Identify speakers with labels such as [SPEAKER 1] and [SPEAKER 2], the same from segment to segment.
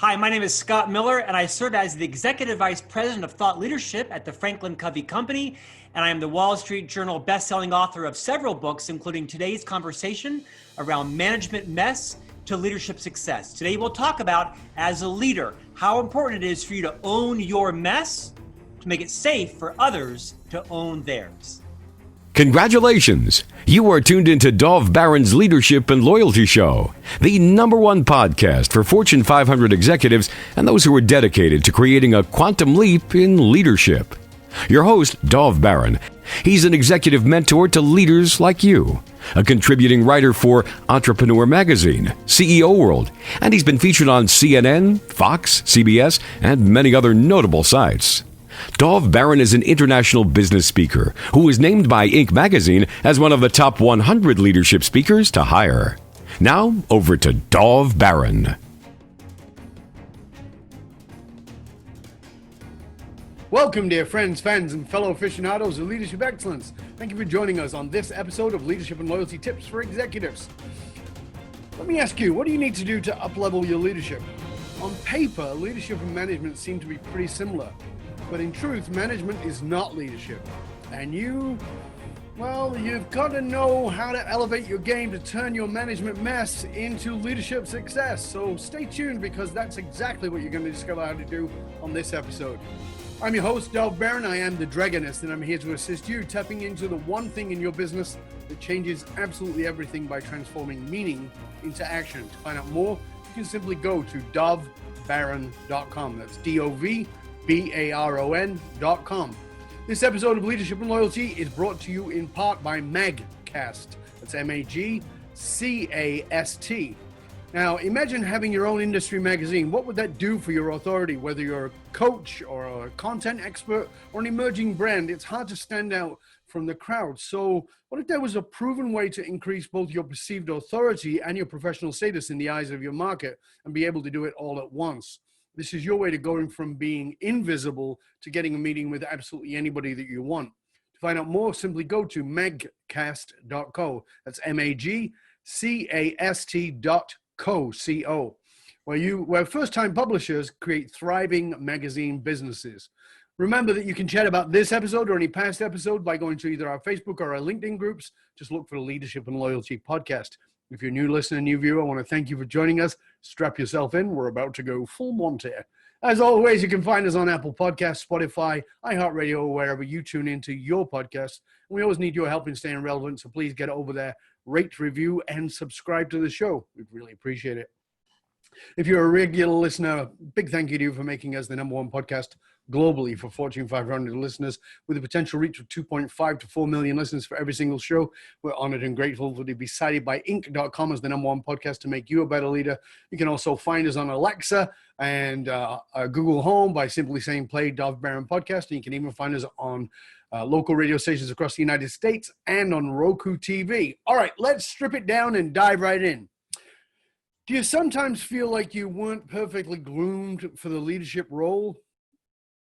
[SPEAKER 1] Hi, my name is Scott Miller, and I serve as the Executive Vice President of Thought Leadership at the Franklin Covey Company, and I am the Wall Street Journal best-selling author of several books, including today's conversation around management mess to leadership success. Today we'll talk about, as a leader, how important it is for you to own your mess to make it safe for others to own theirs.
[SPEAKER 2] Congratulations! You are tuned into Dov Baron's Leadership and Loyalty Show, the #1 podcast for Fortune 500 executives and those who are dedicated to creating a quantum leap in leadership. Your host, Dov Baron. He's an executive mentor to leaders like you, a contributing writer for Entrepreneur Magazine, CEO World, and he's been featured on CNN, Fox, CBS, and many other notable sites. Dov Baron is an international business speaker who was named by Inc. magazine as one of the top 100 leadership speakers to hire. Now, over to Dov Baron.
[SPEAKER 3] Welcome, dear friends, fans, and fellow aficionados of leadership excellence. Thank you for joining us on this episode of Leadership and Loyalty Tips for Executives. Let me ask you, what do you need to do to uplevel your leadership? On paper, leadership and management seem to be pretty similar. But in truth, management is not leadership. And you've got to know how to elevate your game to turn your management mess into leadership success. So stay tuned, because that's exactly what you're going to discover how to do on this episode. I'm your host, Dov Baron. I am the Dragonist, and I'm here to assist you tapping into the one thing in your business that changes absolutely everything by transforming meaning into action. To find out more, you can simply go to dovbaron.com. That's DOVBARON.com. This episode of Leadership and Loyalty is brought to you in part by Magcast. That's Magcast. Now, imagine having your own industry magazine. What would that do for your authority? Whether you're a coach or a content expert or an emerging brand, it's hard to stand out from the crowd. So what if there was a proven way to increase both your perceived authority and your professional status in the eyes of your market and be able to do it all at once? This is your way to going from being invisible to getting a meeting with absolutely anybody that you want. To find out more, simply go to magcast.co. That's magcast.co, where first-time publishers create thriving magazine businesses. Remember that you can chat about this episode or any past episode by going to either our Facebook or our LinkedIn groups. Just look for the Leadership and Loyalty podcast. If you're a new listener, new viewer, I want to thank you for joining us. Strap yourself in. We're about to go full Monty. As always, you can find us on Apple Podcasts, Spotify, iHeartRadio, or wherever you tune into your podcasts. And we always need your help in staying relevant, so please get over there, rate, review, and subscribe to the show. We'd really appreciate it. If you're a regular listener, big thank you to you for making us the #1 podcast globally for Fortune 500 listeners, with a potential reach of 2.5 to 4 million listeners for every single show. We're honored and grateful to be cited by Inc.com as the #1 podcast to make you a better leader. You can also find us on Alexa and Google Home by simply saying play Dov Baron podcast. And you can even find us on local radio stations across the United States and on Roku TV. All right, let's strip it down and dive right in. Do you sometimes feel like you weren't perfectly groomed for the leadership role?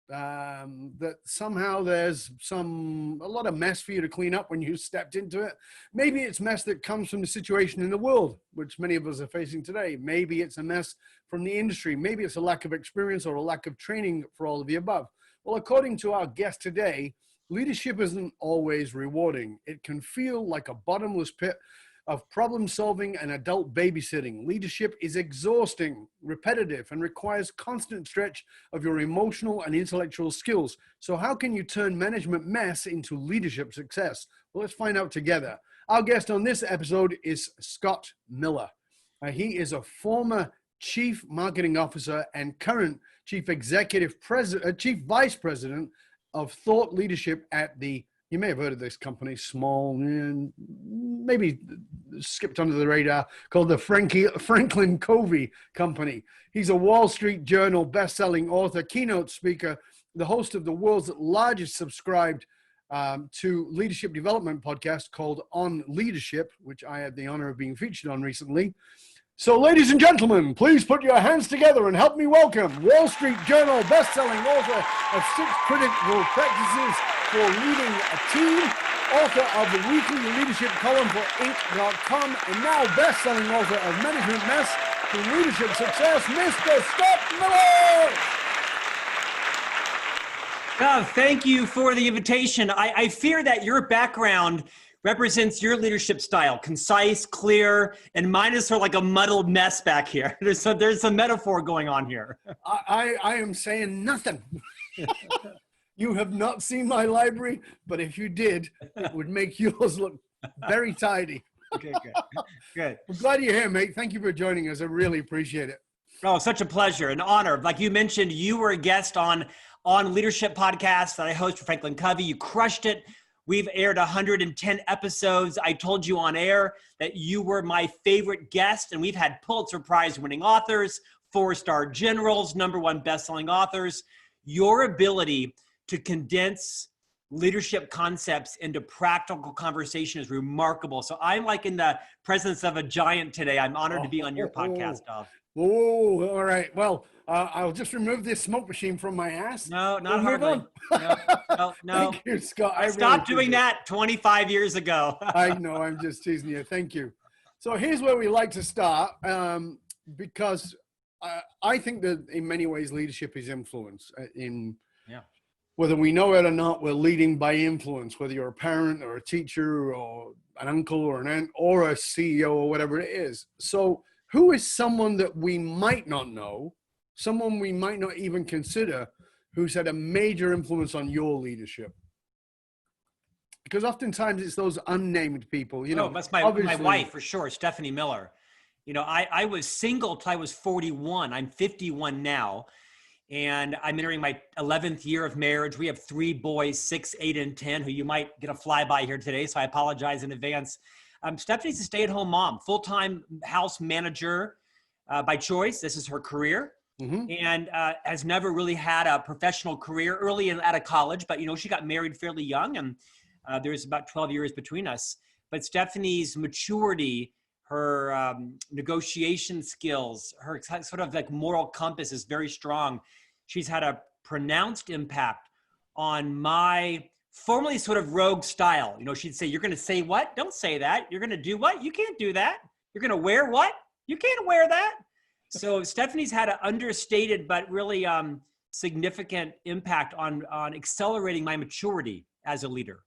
[SPEAKER 3] That somehow there's a lot of mess for you to clean up when you stepped into it. Maybe it's mess that comes from the situation in the world, which many of us are facing today. Maybe it's a mess from the industry. Maybe it's a lack of experience or a lack of training for all of the above. Well, according to our guest today, leadership isn't always rewarding. It can feel like a bottomless pit of problem solving and adult babysitting. Leadership is exhausting, repetitive, and requires constant stretch of your emotional and intellectual skills. So how can you turn management mess into leadership success? Well, let's find out together. Our guest on this episode is Scott Miller. He is a former Chief Marketing Officer and current Chief Vice President of Thought Leadership at the, you may have heard of this company, small, maybe skipped under the radar, called the Franklin Covey Company. He's a Wall Street Journal best-selling author, keynote speaker, the host of the world's largest subscribed to leadership development podcast called On Leadership, which I had the honor of being featured on recently. So, ladies and gentlemen, please put your hands together and help me welcome Wall Street Journal best-selling author of 6 critical practices for leading a team, author of the weekly leadership column for Inc.com, and now best-selling author of Management Mess to leadership success, Mr. Steph Miller.
[SPEAKER 1] Thank you for the invitation. I fear that your background represents your leadership style, concise, clear, and mine is sort of like a muddled mess back here. There's some metaphor going on here.
[SPEAKER 3] I am saying nothing. You have not seen my library, but if you did, it would make yours look very tidy.
[SPEAKER 1] Okay, good. Good.
[SPEAKER 3] I'm glad you're here, mate. Thank you for joining us. I really appreciate it.
[SPEAKER 1] Oh, such a pleasure, an honor. Like you mentioned, you were a guest on Leadership Podcast that I host for Franklin Covey. You crushed it. We've aired 110 episodes. I told you on air that you were my favorite guest, and we've had Pulitzer Prize winning authors, 4-star generals, #1 best-selling authors. Your ability to condense leadership concepts into practical conversation is remarkable. So I'm like in the presence of a giant today. I'm honored to be on your podcast, Dov.
[SPEAKER 3] Oh, all right. Well, I'll just remove this smoke machine from my ass.
[SPEAKER 1] No, not hardly. No.
[SPEAKER 3] Thank you, Scott.
[SPEAKER 1] I stopped doing that 25 years ago.
[SPEAKER 3] I know. I'm just teasing you. Thank you. So here's where we like to start, because I think that in many ways leadership is influence. Whether we know it or not, we're leading by influence, whether you're a parent or a teacher or an uncle or an aunt or a CEO or whatever it is. So who is someone that we might not know, someone we might not even consider, who's had a major influence on your leadership? Because oftentimes it's those unnamed people, you know.
[SPEAKER 1] That's my wife for sure, Stephanie Miller. You know, I was single till I was 41. I'm 51 now. And I'm entering my 11th year of marriage. We have 3 boys, 6, 8, and 10, who you might get a flyby here today. So I apologize in advance. Stephanie's a stay-at-home mom, full-time house manager by choice. This is her career. And has never really had a professional career early out of college. But, you know, she got married fairly young, and there's about 12 years between us. But Stephanie's maturity, her negotiation skills, her sort of like moral compass is very strong. She's had a pronounced impact on my formerly sort of rogue style. You know, she'd say, "You're going to say what? Don't say that. You're going to do what? You can't do that. You're going to wear what? You can't wear that." So Stephanie's had an understated but really significant impact on accelerating my maturity as a leader.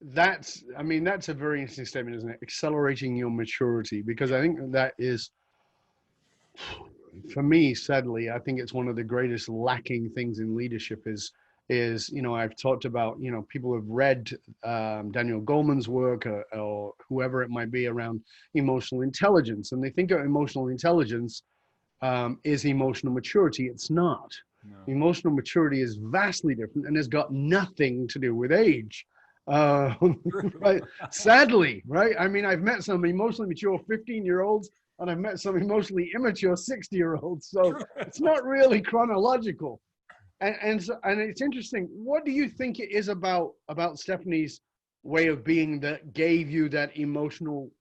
[SPEAKER 3] That's a very interesting statement, isn't it? Accelerating your maturity, because I think that is, for me, sadly, I think it's one of the greatest lacking things in leadership is, you know, I've talked about, you know, people have read Daniel Goleman's work or whoever it might be around emotional intelligence, and they think of emotional intelligence is emotional maturity. It's not. No. Emotional maturity is vastly different and has got nothing to do with age. Right? Sadly, right? I mean, I've met some emotionally mature 15-year-olds and I've met some emotionally immature 60-year-olds. So it's not really chronological. And it's interesting. What do you think it is about Stephanie's way of being that gave you that emotional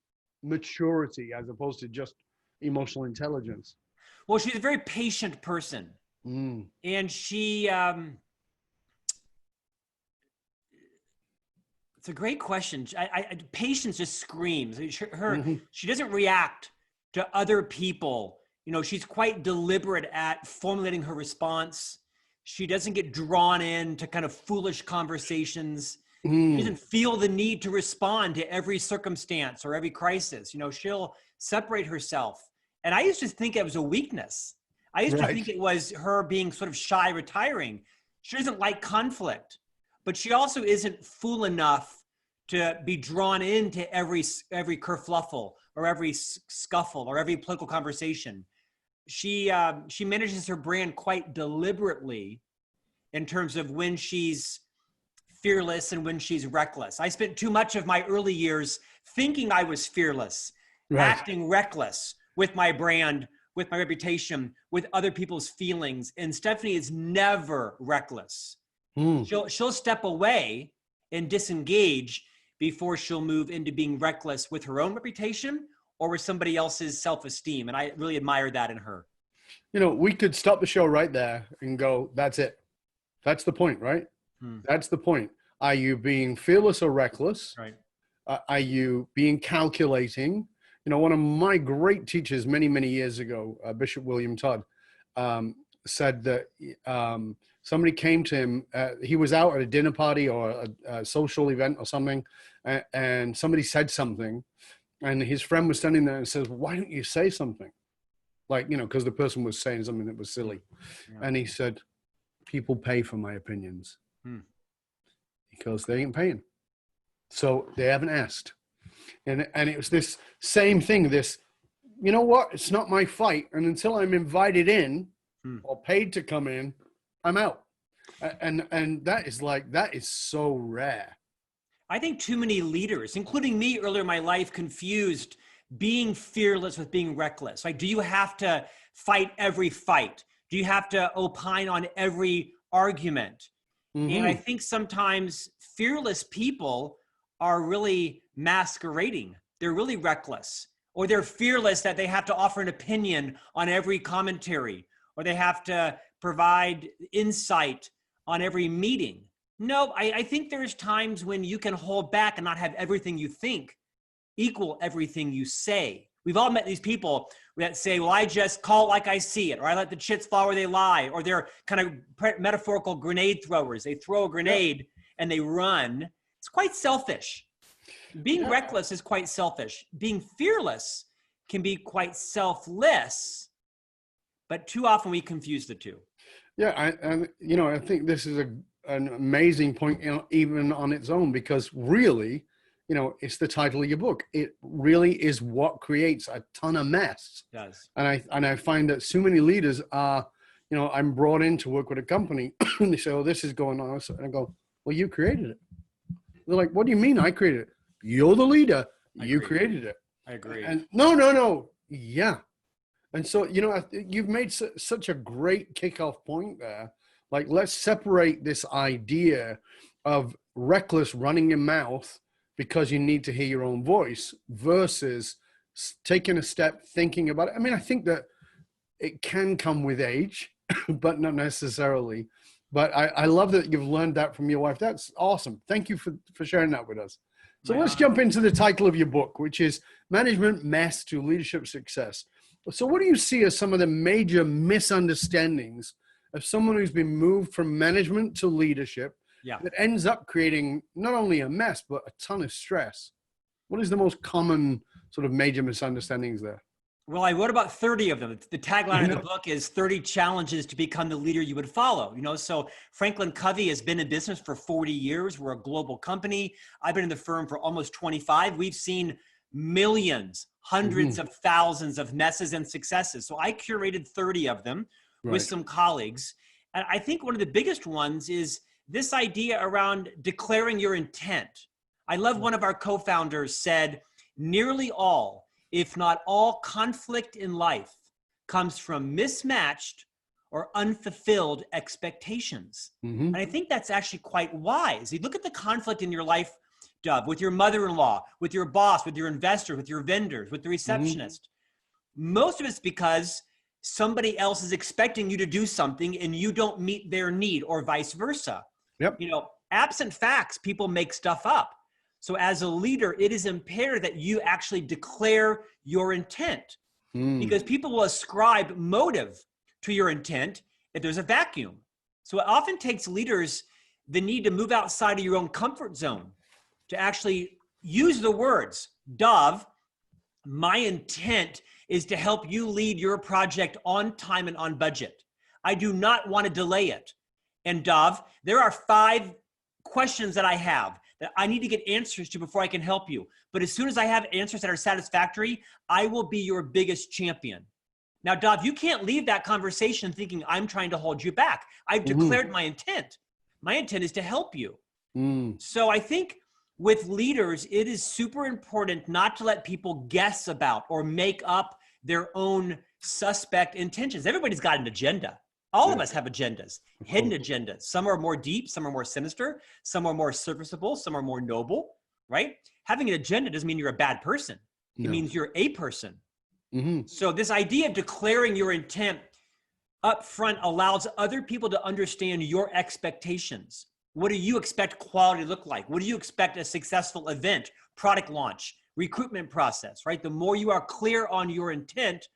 [SPEAKER 3] maturity as opposed to just emotional intelligence?
[SPEAKER 1] Well, she's a very patient person. And she, it's a great question. Patience just screams. She doesn't react to other people. You know, she's quite deliberate at formulating her response. She doesn't get drawn into kind of foolish conversations. She doesn't feel the need to respond to every circumstance or every crisis. You know, she'll separate herself. And I used to think it was a weakness. I used to think it was her being sort of shy, retiring. She doesn't like conflict, but she also isn't fool enough to be drawn into every kerfluffle or every scuffle or every political conversation. She manages her brand quite deliberately in terms of when she's fearless and when she's reckless. I spent too much of my early years thinking I was fearless, acting reckless with my brand, with my reputation, with other people's feelings. And Stephanie is never reckless. She'll step away and disengage before she'll move into being reckless with her own reputation or with somebody else's self-esteem. And I really admire that in her.
[SPEAKER 3] You know, we could stop the show right there and go, that's it. That's the point, right? That's the point. Are you being fearless or reckless?
[SPEAKER 1] Right.
[SPEAKER 3] Are you being calculating? one of my great teachers many, many years ago, Bishop William Todd, said that somebody came to him. He was out at a dinner party or a social event or something, and somebody said something, and his friend was standing there and says, "Why don't you say something?" Like, because the person was saying something that was silly. Yeah. And he said, "People pay for my opinions because they ain't paying. So they haven't asked." And it was this same thing, you know what? It's not my fight. And until I'm invited in or paid to come in, I'm out. And that is so rare.
[SPEAKER 1] I think too many leaders, including me earlier in my life, confused being fearless with being reckless. Like, do you have to fight every fight? Do you have to opine on every argument? And I think sometimes fearless people are really masquerading. They're really reckless, or they're fearless that they have to offer an opinion on every commentary, or they have to provide insight on every meeting. No, I think there's times when you can hold back and not have everything you think equal everything you say. We've all met these people that say, well, I just call it like I see it, or I let the chits fall where they lie, or they're kind of metaphorical grenade throwers. They throw a grenade and they run. It's quite selfish. Being reckless is quite selfish. Being fearless can be quite selfless, but too often we confuse the two.
[SPEAKER 3] Yeah, I think this is an amazing point, even on its own, because really, it's the title of your book. It really is what creates a ton of mess.
[SPEAKER 1] It does.
[SPEAKER 3] And I find that so many leaders are, I'm brought in to work with a company and they say, "Oh, this is going on." And I go, "Well, you created it." They're like, "What do you mean I created it?" "You're the leader. You created it."
[SPEAKER 1] I agree.
[SPEAKER 3] And no. Yeah. And so, you've made such a great kickoff point there. Like, let's separate this idea of reckless running your mouth because you need to hear your own voice versus taking a step, thinking about it. I mean, I think that it can come with age, but not necessarily. But I love that you've learned that from your wife. That's awesome. Thank you for sharing that with us. So let's jump into the title of your book, which is Management Mess to Leadership Success. So what do you see as some of the major misunderstandings of someone who's been moved from management to leadership that ends up creating not only a mess, but a ton of stress? What is the most common sort of major misunderstandings there?
[SPEAKER 1] Well, I wrote about 30 of them. The tagline of the book is 30 challenges to become the leader you would follow. So Franklin Covey has been in business for 40 years. We're a global company. I've been in the firm for almost 25. We've seen millions, hundreds of thousands of messes and successes. So I curated 30 of them with some colleagues. And I think one of the biggest ones is this idea around declaring your intent. I love one of our co-founders said, nearly all, if not all, conflict in life comes from mismatched or unfulfilled expectations. And I think that's actually quite wise. You look at the conflict in your life, Dove, with your mother-in-law, with your boss, with your investor, with your vendors, with the receptionist. Most of it's because somebody else is expecting you to do something and you don't meet their need, or vice versa. Absent facts, people make stuff up. So as a leader, it is imperative that you actually declare your intent, because people will ascribe motive to your intent if there's a vacuum. So it often takes leaders the need to move outside of your own comfort zone to actually use the words, Dove, my intent is to help you lead your project on time and on budget. I do not want to delay it. And Dove, there are 5 questions that I have that I need to get answers to before I can help you. But as soon as I have answers that are satisfactory, I will be your biggest champion. Now, Dove, you can't leave that conversation thinking I'm trying to hold you back. I've declared my intent. My intent is to help you. So I think with leaders, it is super important not to let people guess about or make up their own suspect intentions. Everybody's got an agenda. All of us have agendas, hidden agendas. Some are more deep, some are more sinister, some are more serviceable, some are more noble, right? Having an agenda doesn't mean you're a bad person. It means you're a person. So this idea of declaring your intent up front allows other people to understand your expectations. What do you expect quality to look like? What do you expect a successful event, product launch, recruitment process, right? The more you are clear on your intent,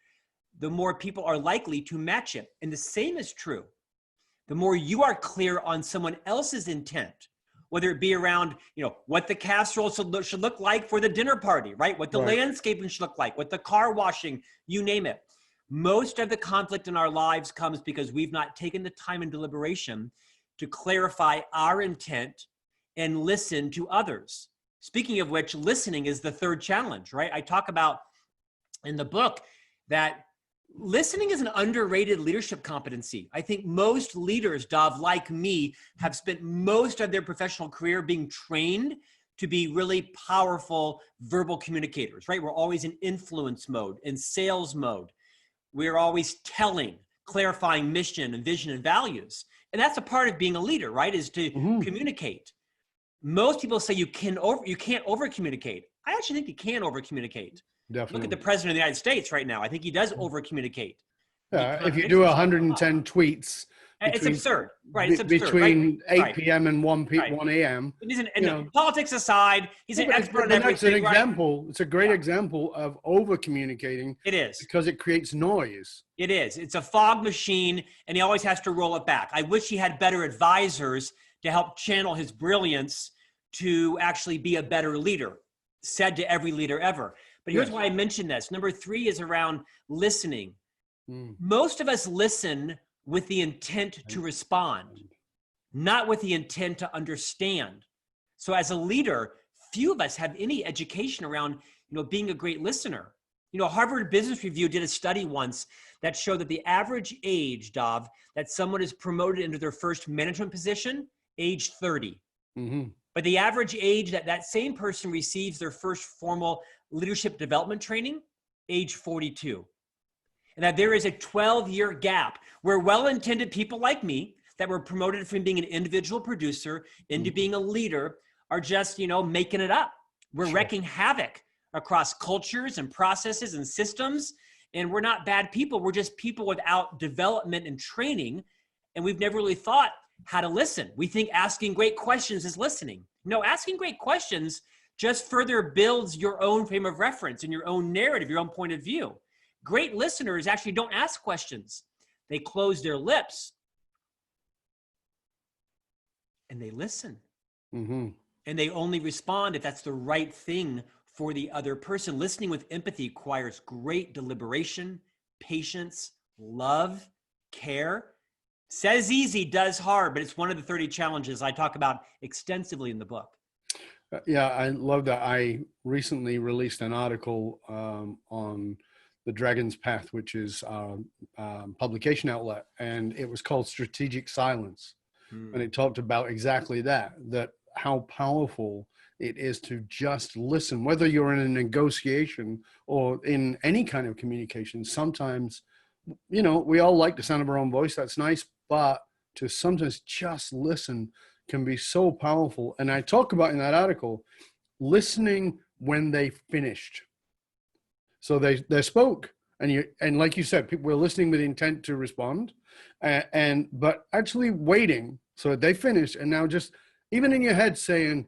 [SPEAKER 1] the more people are likely to match it. And the same is true. The more you are clear on someone else's intent, whether it be around, what the casserole should look like for the dinner party, right? What the landscaping should look like, what the car washing, you name it. Most of the conflict in our lives comes because we've not taken the time and deliberation to clarify our intent and listen to others. Speaking of which, listening is the third challenge, right? I talk about in the book that listening is an underrated leadership competency. I think most leaders, Dov, like me, have spent most of their professional career being trained to be really powerful verbal communicators, right? We're always in influence mode, in sales mode. We're always telling, clarifying mission and vision and values. And that's a part of being a leader, right? Is to communicate. Most people say you can't over communicate. I actually think you can over communicate.
[SPEAKER 3] Definitely.
[SPEAKER 1] Look at the president of the United States right now. I think he does over communicate.
[SPEAKER 3] Yeah, if you do 110 tweets,
[SPEAKER 1] it's absurd, right? It's absurd.
[SPEAKER 3] Between
[SPEAKER 1] right?
[SPEAKER 3] 8 p.m. and 1 a.m.
[SPEAKER 1] Politics aside, he's an expert on everything.
[SPEAKER 3] That's an example. It's a great example of over communicating.
[SPEAKER 1] It is.
[SPEAKER 3] Because it creates noise.
[SPEAKER 1] It is. It's a fog machine, and he always has to roll it back. I wish he had better advisors to help channel his brilliance to actually be a better leader, said to every leader ever. But here's why I mentioned this. Number 3 is around listening. Most of us listen with the intent to respond, not with the intent to understand. So as a leader, few of us have any education around, being a great listener. Harvard Business Review did a study once that showed that the average age, Dov, that someone is promoted into their first management position, age 30. But the average age that same person receives their first formal leadership development training, age 42. And that there is a 12-year gap where well-intended people like me that were promoted from being an individual producer into being a leader are just, making it up. We're wrecking havoc across cultures and processes and systems. And we're not bad people. We're just people without development and training. And we've never really thought how to listen. We think asking great questions is listening. No, asking great questions just further builds your own frame of reference and your own narrative, your own point of view. Great listeners actually don't ask questions. They close their lips and they listen. And they only respond if that's the right thing for the other person. Listening with empathy requires great deliberation, patience, love, care. Says easy, does hard, but it's one of the 30 challenges I talk about extensively in the book.
[SPEAKER 3] Yeah, I love that. I recently released an article on the Dragon's Path, which is a publication outlet, and it was called Strategic Silence. And it talked about exactly that how powerful it is to just listen, whether you're in a negotiation or in any kind of communication. Sometimes, we all like the sound of our own voice. That's nice, but to sometimes just listen can be so powerful. And I talk about in that article, listening when they finished. So they spoke, and like you said, people were listening with intent to respond, but actually waiting so they finished, and now just even in your head saying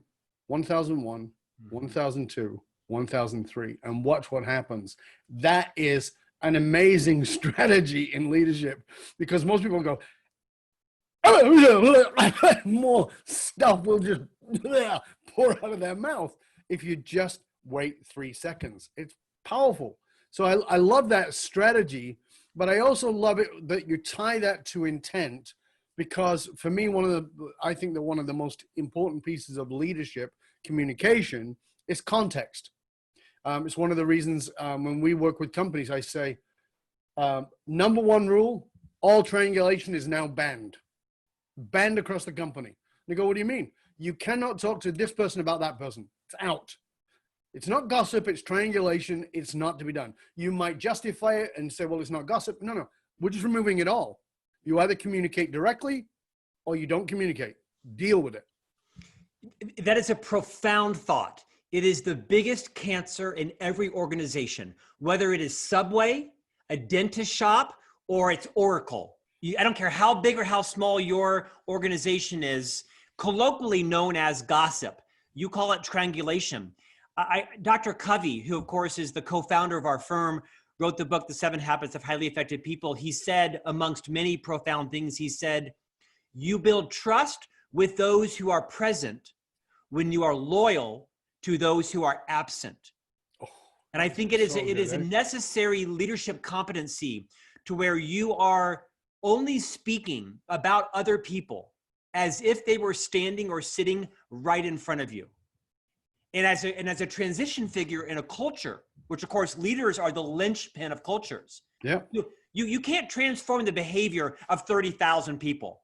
[SPEAKER 3] 1001, 1002, 1003, and watch what happens. That is an amazing strategy in leadership, because most people go, more stuff will just pour out of their mouth if you just wait 3 seconds. It's powerful. So I love that strategy, but I also love it that you tie that to intent, because for me, I think that one of the most important pieces of leadership communication is context. It's one of the reasons when we work with companies, I say, number 1 rule, all triangulation is now banned across the company. They go, what do you mean? You cannot talk to this person about that person. It's out. It's not gossip, it's triangulation. It's not to be done. You might justify it and say, well, it's not gossip. No, we're just removing it all. You either communicate directly or you don't communicate. Deal with it.
[SPEAKER 1] That is a profound thought. It is the biggest cancer in every organization, whether it is Subway, a dentist shop, or it's Oracle. I don't care how big or how small your organization is, colloquially known as gossip. You call it triangulation. Dr. Covey, who of course is the co-founder of our firm, wrote the book, The 7 Habits of Highly Effective People. He said, amongst many profound things, he said, you build trust with those who are present when you are loyal to those who are absent. And I think it is a necessary leadership competency to where you are only speaking about other people as if they were standing or sitting right in front of you. And as a transition figure in a culture, which of course leaders are the linchpin of cultures.
[SPEAKER 3] Yeah.
[SPEAKER 1] You can't transform the behavior of 30,000 people,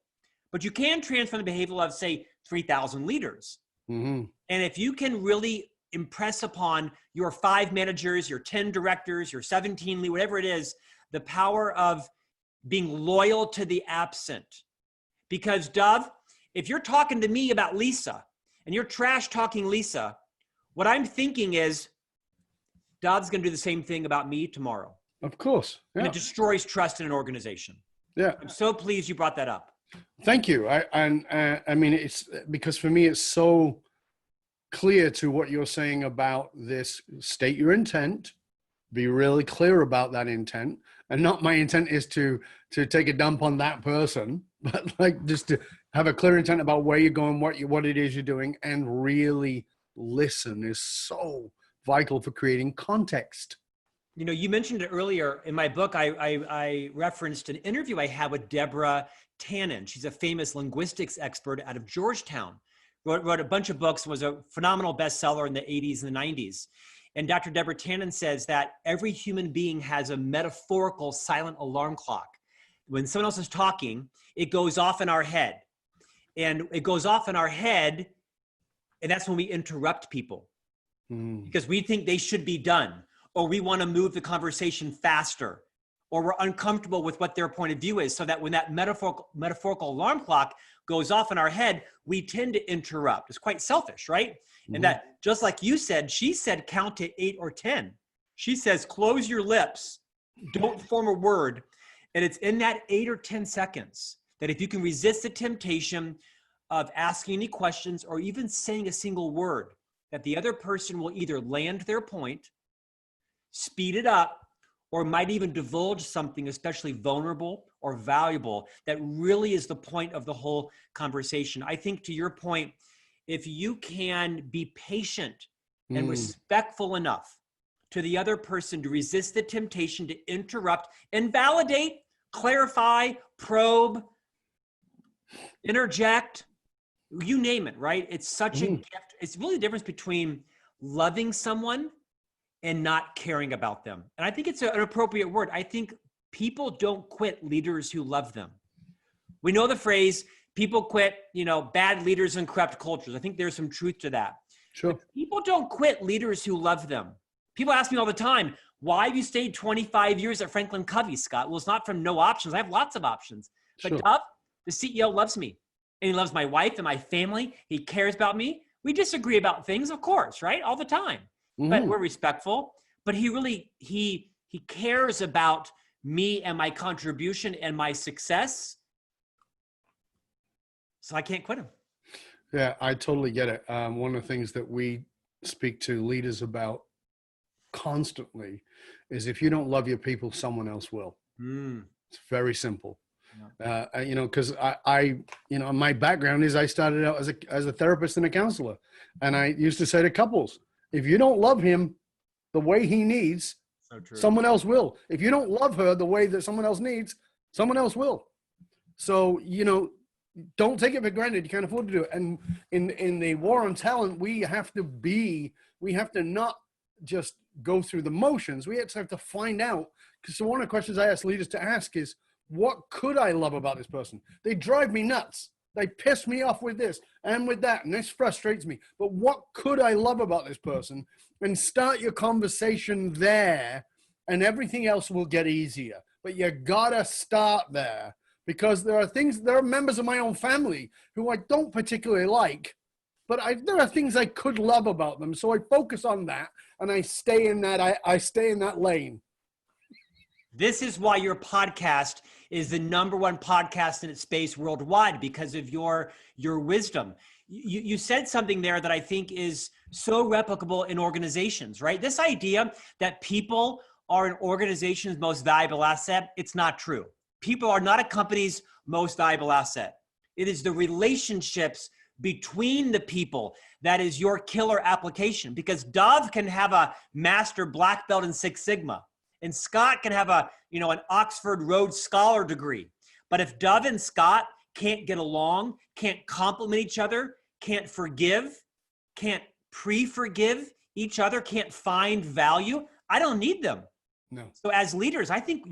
[SPEAKER 1] but you can transform the behavior of, say, 3,000 leaders.
[SPEAKER 3] Mm-hmm.
[SPEAKER 1] And if you can really impress upon your 5 managers, your 10 directors, your 17 lead, whatever it is, the power of being loyal to the absent. Because Dove, if you're talking to me about Lisa and you're trash talking Lisa, what I'm thinking is Dove's going to do the same thing about me tomorrow.
[SPEAKER 3] Of course. Yeah.
[SPEAKER 1] And it destroys trust in an organization.
[SPEAKER 3] Yeah.
[SPEAKER 1] I'm so pleased you brought that up.
[SPEAKER 3] Thank you. I mean, it's because for me, it's so clear to what you're saying about this. State your intent, be really clear about that intent. And not my intent is to take a dump on that person, but like just to have a clear intent about where you're going, what it is you're doing, and really listen is so vital for creating context.
[SPEAKER 1] You know, you mentioned it earlier in my book. I referenced an interview I had with Deborah Tannen. She's a famous linguistics expert out of Georgetown. Wrote a bunch of books, was a phenomenal bestseller in the 80s and the 90s. And Dr. Deborah Tannen says that every human being has a metaphorical silent alarm clock. When someone else is talking, it goes off in our head. And it goes off in our head, and that's when we interrupt people. Because we think they should be done, or we want to move the conversation faster, or we're uncomfortable with what their point of view is, so that when that metaphorical alarm clock goes off in our head, we tend to interrupt. It's quite selfish, right? And that, just like you said, she said, count to 8 or 10. She says, close your lips, don't form a word. And it's in that 8 or 10 seconds that if you can resist the temptation of asking any questions or even saying a single word, that the other person will either land their point, speed it up, or might even divulge something especially vulnerable or valuable that really is the point of the whole conversation. I think, to your point, if you can be patient and respectful enough to the other person to resist the temptation to interrupt, invalidate, clarify, probe, interject, you name it, right? It's such a gift. It's really the difference between loving someone and not caring about them. And I think it's an appropriate word. I think people don't quit leaders who love them. We know the phrase, people quit, bad leaders and corrupt cultures. I think there's some truth to that.
[SPEAKER 3] Sure.
[SPEAKER 1] But people don't quit leaders who love them. People ask me all the time, why have you stayed 25 years at Franklin Covey, Scott? Well, it's not from no options. I have lots of options. But Dove, the CEO, loves me. And he loves my wife and my family. He cares about me. We disagree about things, of course, right? All the time. But we're respectful. But he really, he cares about me and my contribution and my success. So I can't quit him.
[SPEAKER 3] Yeah, I totally get it. One of the things that we speak to leaders about constantly is if you don't love your people, someone else will. It's very simple. Because my background is I started out as a therapist and a counselor. And I used to say to couples, if you don't love him the way he needs, someone else will. If you don't love her the way that someone else needs, someone else will. So, don't take it for granted. You can't afford to do it. And in the war on talent, we have to not just go through the motions. We have to find out. Because one of the questions I ask leaders to ask is, what could I love about this person? They drive me nuts. They piss me off with this and with that, and this frustrates me. But what could I love about this person? And start your conversation there, and everything else will get easier. But you gotta start there, because there are members of my own family who I don't particularly like, but there are things I could love about them. So I focus on that, and I stay in that lane.
[SPEAKER 1] This is why your podcast is the #1 podcast in its space worldwide, because of your wisdom. you said something there that I think is so replicable in organizations, right? This idea that people are an organization's most valuable asset, it's not true. People are not a company's most valuable asset. It is the relationships between the people that is your killer application, because Dov can have a master black belt in Six Sigma, and Scott can have an Oxford Rhodes Scholar degree. But if Dov and Scott can't get along, can't compliment each other, can't forgive, can't pre-forgive each other, can't find value, I don't need them.
[SPEAKER 3] No.
[SPEAKER 1] So as leaders, I think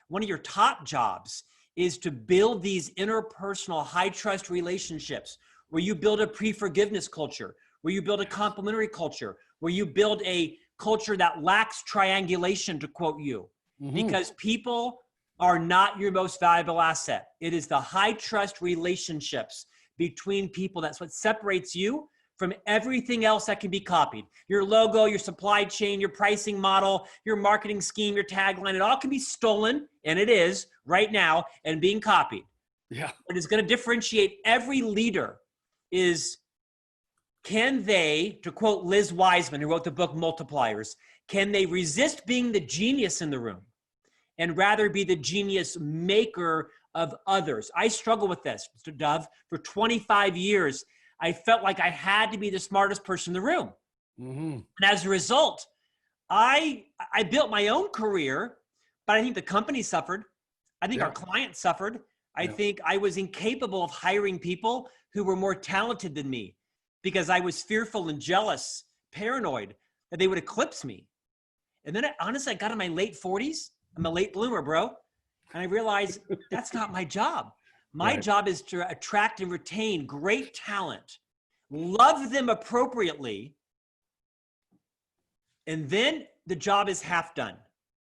[SPEAKER 1] one of your top jobs is to build these interpersonal high trust relationships where you build a pre-forgiveness culture, where you build a complimentary culture, where you build a culture that lacks triangulation, to quote you, because people are not your most valuable asset. It is the high trust relationships between people. That's what separates you from everything else that can be copied. Your logo, your supply chain, your pricing model, your marketing scheme, your tagline, it all can be stolen, and it is right now, and being copied.
[SPEAKER 3] Yeah.
[SPEAKER 1] What is going to differentiate every leader is, can they, to quote Liz Wiseman, who wrote the book Multipliers, can they resist being the genius in the room and rather be the genius maker of others? I struggle with this, Mr. Dove. For 25 years, I felt like I had to be the smartest person in the room. And as a result, I built my own career, but I think the company suffered. I think our clients suffered. I think I was incapable of hiring people who were more talented than me because I was fearful and jealous, paranoid that they would eclipse me. And then honestly, I got in my late 40s. I'm a late bloomer, bro. And I realized that's not my job. My job is to attract and retain great talent, love them appropriately, and then the job is half done.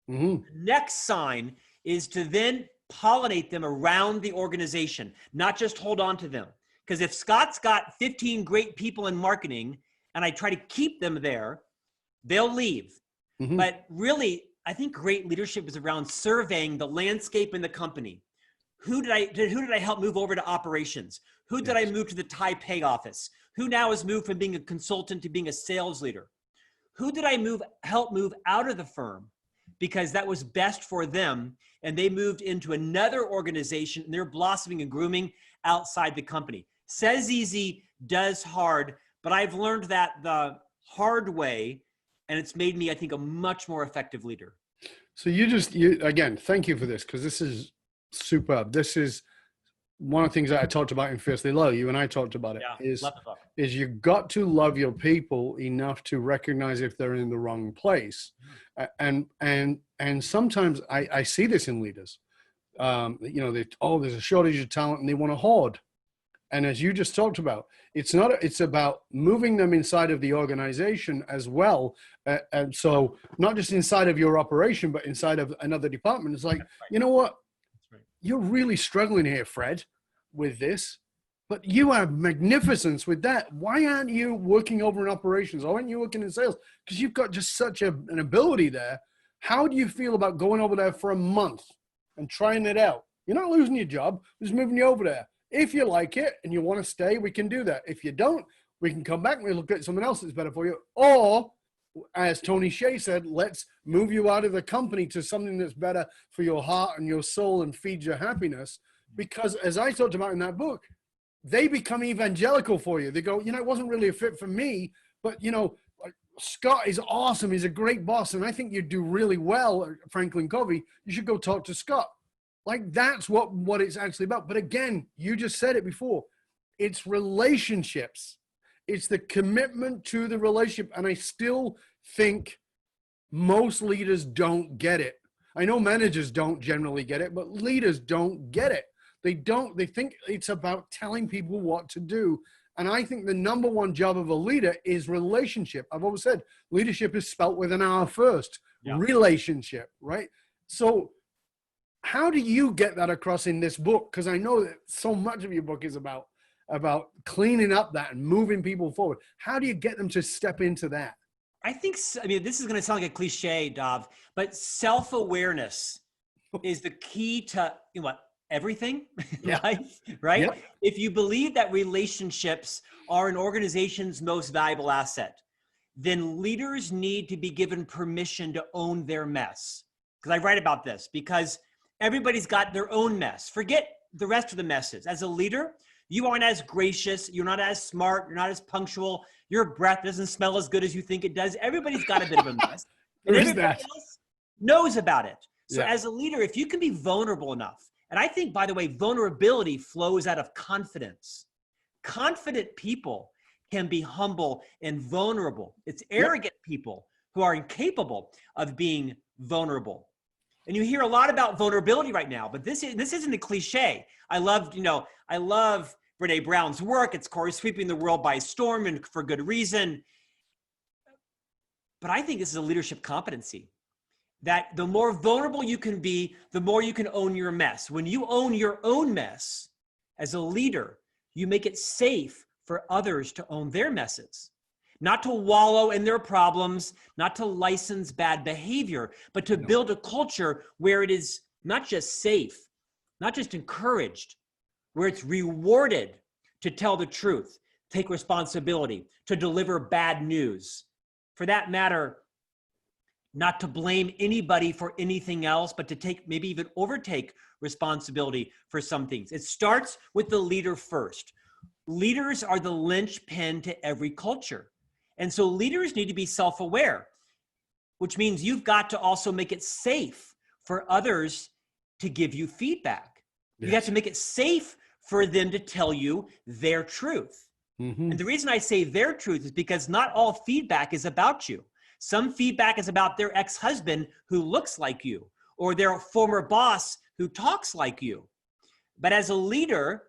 [SPEAKER 1] The next sign is to then pollinate them around the organization, not just hold on to them. Because if Scott's got 15 great people in marketing and I try to keep them there, they'll leave. But really, I think great leadership is around surveying the landscape in the company. Who did I help move over to operations? Who did I move to the Taipei office? Who now has moved from being a consultant to being a sales leader? Who did I help move out of the firm because that was best for them, and they moved into another organization and they're blossoming and grooming outside the company? Says easy, does hard, but I've learned that the hard way, and it's made me, I think, a much more effective leader.
[SPEAKER 3] So again, thank you for this, because this is superb. This is one of the things that I talked about in Fiercely Loyal. You and I talked about it. Is you've got to love your people enough to recognize if they're in the wrong place. And sometimes I see this in leaders. There's a shortage of talent and they want to hoard. And as you just talked about, it's about moving them inside of the organization as well. And so not just inside of your operation, but inside of another department. It's like, you know what? You're really struggling here, Fred, with this, but you have magnificence with that. Why aren't you working over in operations? Why aren't you working in sales? Because you've got just such an ability there. How do you feel about going over there for a month and trying it out? You're not losing your job. We're just moving you over there. If you like it and you want to stay, we can do that. If you don't, we can come back and we look at something else that's better for you. Or, as Tony Hsieh said, let's move you out of the company to something that's better for your heart and your soul and feeds your happiness. Because as I talked about in that book, they become evangelical for you. They go, it wasn't really a fit for me, but Scott is awesome. He's a great boss. And I think you'd do really well, Franklin Covey. You should go talk to Scott. Like, that's what it's actually about. But again, you just said it before. It's relationships. It's the commitment to the relationship. And I still think most leaders don't get it. I know managers don't generally get it, but leaders don't get it. They think it's about telling people what to do. And I think the number one job of a leader is relationship. I've always said leadership is spelt with an R first. Relationship, right? So how do you get that across in this book? Because I know that so much of your book is about cleaning up that and moving people forward. How do you get them to step into that?
[SPEAKER 1] I think, this is going to sound like a cliche, Dov, but self-awareness is the key to everything in
[SPEAKER 3] Yeah.
[SPEAKER 1] life, right?
[SPEAKER 3] Yep.
[SPEAKER 1] If you believe that relationships are an organization's most valuable asset, then leaders need to be given permission to own their mess. Because I write about this, because everybody's got their own mess. Forget the rest of the messes. As a leader, you aren't as gracious, you're not as smart, you're not as punctual, your breath doesn't smell as good as you think it does. Everybody's got a bit of a mess. And
[SPEAKER 3] There is
[SPEAKER 1] everybody
[SPEAKER 3] that.
[SPEAKER 1] else knows about it. So
[SPEAKER 3] Yeah.
[SPEAKER 1] as a leader, if you can be vulnerable enough, and I think, by the way, vulnerability flows out of confidence. Confident people can be humble and vulnerable. It's arrogant people who are incapable of being vulnerable. And you hear a lot about vulnerability right now, but this isn't a cliche. I love Brene Brown's work. It's, of course, sweeping the world by storm, and for good reason. But I think this is a leadership competency, that the more vulnerable you can be, the more you can own your mess. When you own your own mess as a leader, you make it safe for others to own their messes. Not to wallow in their problems, not to license bad behavior, but to build a culture where it is not just safe, not just encouraged, where it's rewarded to tell the truth, take responsibility, to deliver bad news. For that matter, not to blame anybody for anything else, but to take, maybe even overtake responsibility for some things. It starts with the leader first. Leaders are the linchpin to every culture. And so leaders need to be self-aware, which means you've got to also make it safe for others to give you feedback. Yes. You have to make it safe for them to tell you their truth. Mm-hmm. And the reason I say their truth is because not all feedback is about you. Some feedback is about their ex-husband who looks like you, or their former boss who talks like you. But as a leader,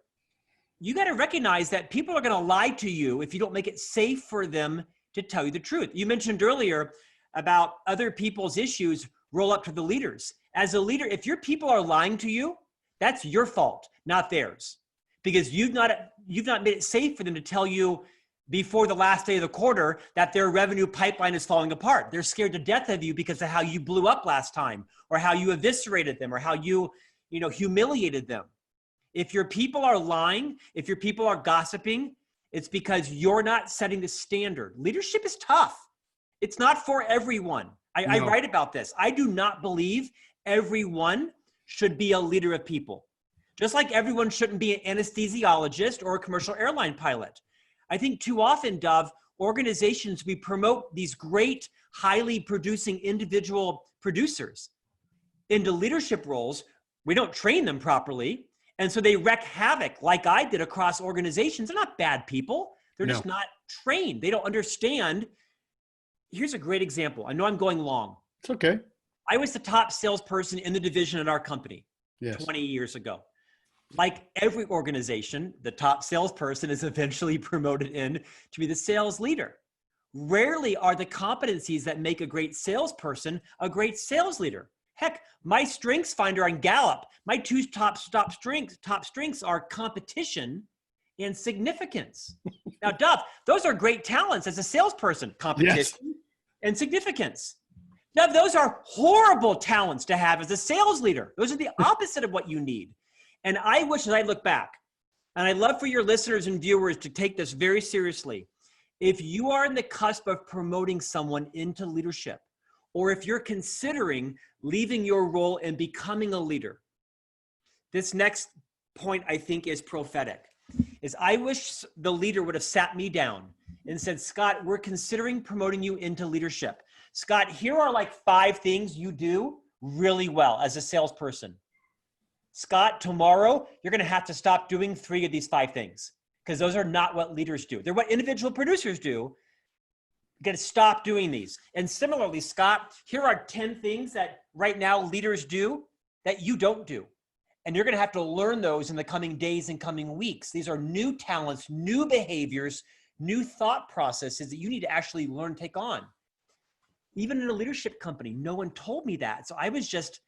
[SPEAKER 1] you got to recognize that people are going to lie to you if you don't make it safe for them to tell you the truth. You mentioned earlier about other people's issues roll up to the leaders. As a leader, if your people are lying to you, that's your fault, not theirs. Because you've not made it safe for them to tell you before the last day of the quarter that their revenue pipeline is falling apart. They're scared to death of you because of how you blew up last time, or how you eviscerated them, or how you humiliated them. If your people are lying, if your people are gossiping, it's because you're not setting the standard. Leadership is tough. It's not for everyone. I write about this. I do not believe everyone should be a leader of people. Just like everyone shouldn't be an anesthesiologist or a commercial airline pilot. I think too often, Dov, organizations, we promote these great, highly producing individual producers into leadership roles. We don't train them properly. And so they wreak havoc like I did across organizations. They're not bad people. They're just not trained. They don't understand. Here's a great example. I know I'm going long.
[SPEAKER 3] It's okay.
[SPEAKER 1] I was the top salesperson in the division at our company 20 years ago. Like every organization, the top salesperson is eventually promoted in to be the sales leader. Rarely are the competencies that make a great salesperson a great sales leader. Heck, my strengths finder on Gallup, my two top strengths are competition and significance. Now, Duff, those are great talents as a salesperson, competition and significance. Now, those are horrible talents to have as a sales leader. Those are the opposite of what you need. And I wish, as I look back, and I'd love for your listeners and viewers to take this very seriously, if you are in the cusp of promoting someone into leadership, or if you're considering leaving your role and becoming a leader, this next point I think is prophetic. Is I wish the leader would have sat me down and said, Scott, we're considering promoting you into leadership. Scott, here are like 5 things you do really well as a salesperson. Scott, tomorrow, you're going to have to stop doing 3 of these 5 things, because those are not what leaders do. They're what individual producers do. You got to stop doing these. And similarly, Scott, here are 10 things that right now leaders do that you don't do. And you're going to have to learn those in the coming days and coming weeks. These are new talents, new behaviors, new thought processes that you need to actually learn, take on. Even in a leadership company, no one told me that. So I was just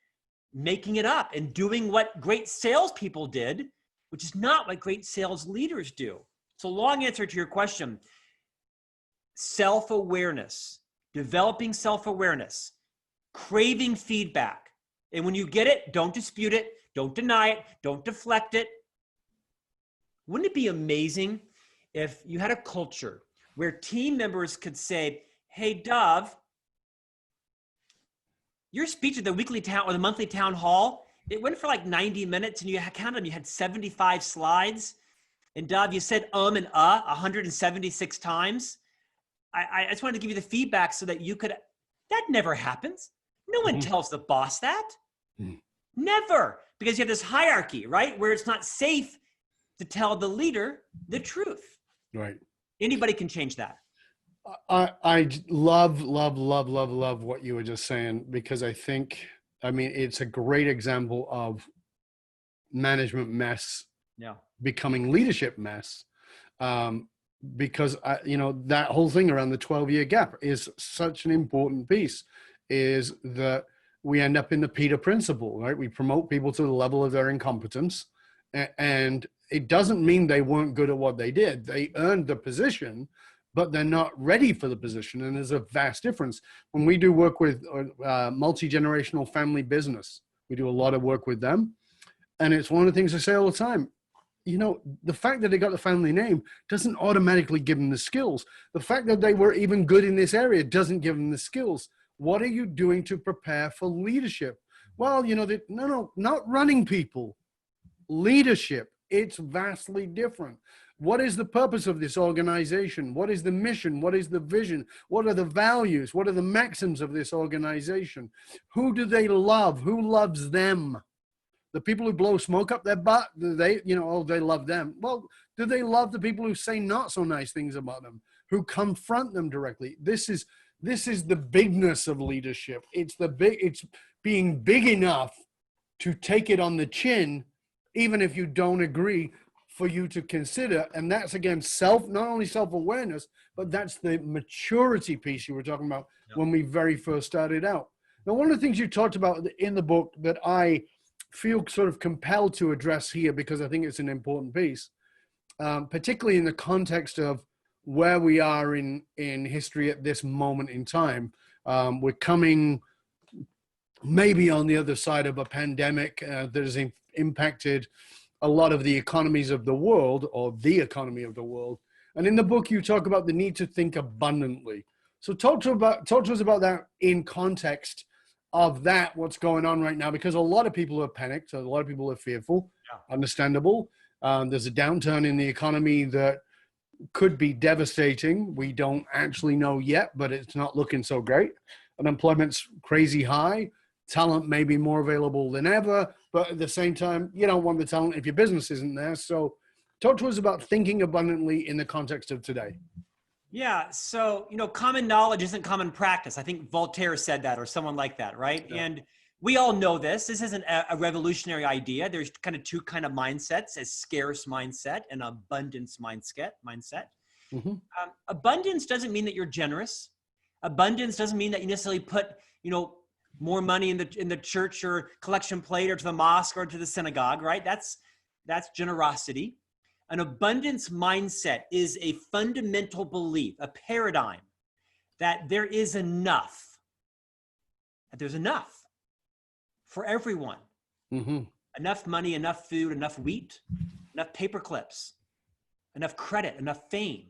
[SPEAKER 1] making it up and doing what great salespeople did, which is not what great sales leaders do. So long answer to your question, self-awareness, developing self-awareness, craving feedback. And when you get it, don't dispute it. Don't deny it. Don't deflect it. Wouldn't it be amazing if you had a culture where team members could say, hey, Dove, your speech at the weekly town or the monthly town hall, it went for like 90 minutes and you counted them, you had 75 slides. And Dove, you said and 176 times. I just wanted to give you the feedback so that you could, that never happens. No one tells the boss that. Never, because you have this hierarchy, right? Where it's not safe to tell the leader the truth.
[SPEAKER 3] Right.
[SPEAKER 1] Anybody can change that.
[SPEAKER 3] I love what you were just saying, because I mean, it's a great example of management mess becoming leadership mess. Because, that whole thing around the 12-year gap is such an important piece, is that we end up in the Peter principle, right? We promote people to the level of their incompetence. And it doesn't mean they weren't good at what they did. They earned the position, but they're not ready for the position. And there's a vast difference. When we do work with multi-generational family business, we do a lot of work with them. And it's one of the things I say all the time. The fact that they got the family name doesn't automatically give them the skills. The fact that they were even good in this area doesn't give them the skills. What are you doing to prepare for leadership? Well, no, not running people. Leadership. It's vastly different. What is the purpose of this organization? What is the mission? What is the vision? What are the values? What are the maxims of this organization? Who do they love? Who loves them? The people who blow smoke up their butt, they love them. Well, do they love the people who say not so nice things about them, who confront them directly? This is the bigness of leadership. It's being big enough to take it on the chin, even if you don't agree, for you to consider. And that's, again, not only self-awareness, but that's the maturity piece you were talking about when we very first started out. Now, one of the things you talked about in the book that I feel sort of compelled to address here, because I think it's an important piece, particularly in the context of where we are in history at this moment in time. We're coming maybe on the other side of a pandemic that has impacted a lot of the economies of the world, or the economy of the world. And in the book, you talk about the need to think abundantly. So talk to us about that in context of that, what's going on right now, because a lot of people are panicked. A lot of people are fearful, understandable. There's a downturn in the economy that could be devastating. We don't actually know yet, but it's not looking so great. Unemployment's crazy high. Talent may be more available than ever, but at the same time, you don't want the talent if your business isn't there. So talk to us about thinking abundantly in the context of today.
[SPEAKER 1] Yeah. So, common knowledge isn't common practice. I think Voltaire said that, or someone like that, right? Yeah. And we all know this. This isn't a revolutionary idea. There's kind of two kind of mindsets: a scarce mindset and abundance mindset. Mm-hmm. Abundance doesn't mean that you're generous. Abundance doesn't mean that you necessarily put, more money in the church or collection plate or to the mosque or to the synagogue, right? That's generosity. An abundance mindset is a fundamental belief, a paradigm that there is enough, that there's enough for everyone. Mm-hmm. Enough money, enough food, enough wheat, enough paper clips, enough credit, enough fame,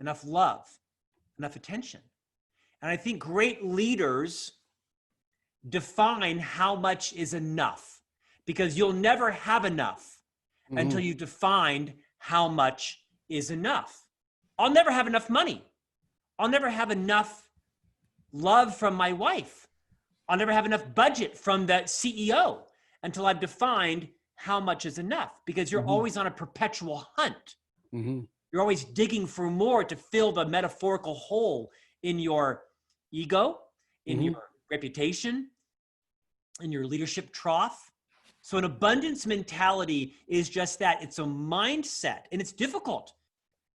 [SPEAKER 1] enough love, enough attention. And I think great leaders define how much is enough, because you'll never have enough until you've defined how much is enough. I'll never have enough money. I'll never have enough love from my wife. I'll never have enough budget from the CEO until I've defined how much is enough, because you're always on a perpetual hunt. You're always digging for more to fill the metaphorical hole in your ego, in your reputation, in your leadership trough. So an abundance mentality is just that. It's a mindset, and it's difficult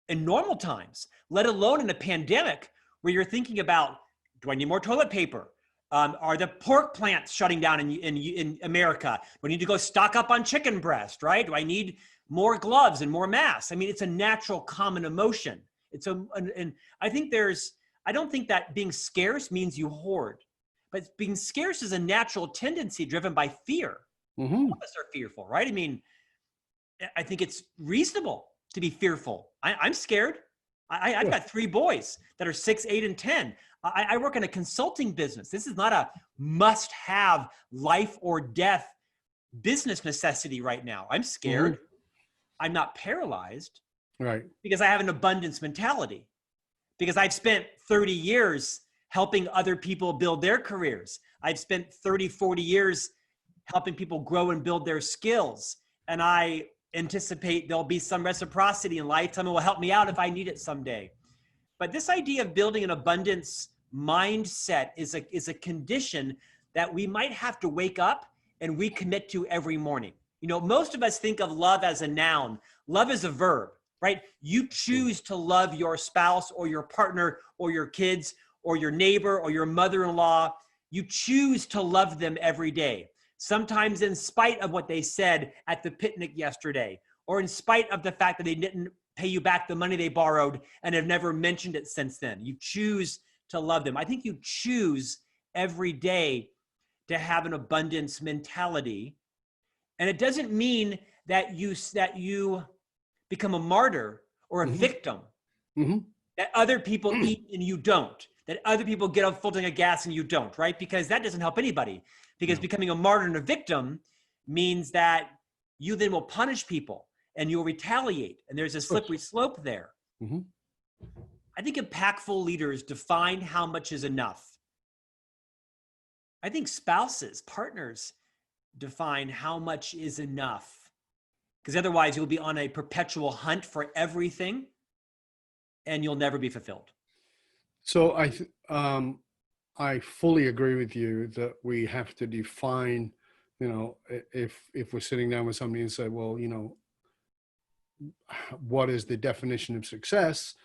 [SPEAKER 1] in normal times, let alone in a pandemic where you're thinking about, do I need more toilet paper? Are the pork plants shutting down in America? Do I need to go stock up on chicken breast, right? Do I need more gloves and more masks? I mean, it's a natural common emotion. And I don't think that being scarce means you hoard, but being scarce is a natural tendency driven by fear.
[SPEAKER 3] Mm-hmm.
[SPEAKER 1] All of us are fearful, right? I mean, I think it's reasonable to be fearful. I'm scared. I've got 3 boys that are 6, 8, and 10. I work in a consulting business. This is not a must-have life or death business necessity right now. I'm scared.
[SPEAKER 3] Mm-hmm.
[SPEAKER 1] I'm not paralyzed
[SPEAKER 3] Right.
[SPEAKER 1] because I have an abundance mentality, because I've spent 30 years helping other people build their careers. I've spent 30, 40 years helping people grow and build their skills. And I anticipate there'll be some reciprocity in life. Someone will help me out if I need it someday. But this idea of building an abundance mindset is a condition that we might have to wake up and recommit to every morning. You know, most of us think of love as a noun. Love is a verb, right? You choose to love your spouse or your partner or your kids or your neighbor or your mother-in-law. You choose to love them every day. Sometimes in spite of what they said at the picnic yesterday, or in spite of the fact that they didn't pay you back the money they borrowed and have never mentioned it since then. You choose to love them. I think you choose every day to have an abundance mentality. And it doesn't mean that you become a martyr or a victim, that other people eat and you don't, that other people get a full tank of gas and you don't, right? Because that doesn't help anybody. Because becoming a martyr and a victim means that you then will punish people and you'll retaliate. And there's a slippery slope there. I think impactful leaders define how much is enough. I think spouses, partners define how much is enough. Because otherwise you'll be on a perpetual hunt for everything and you'll never be fulfilled.
[SPEAKER 3] So I fully agree with you that we have to define, you know, if we're sitting down with somebody and say, well, you know, what is the definition of success?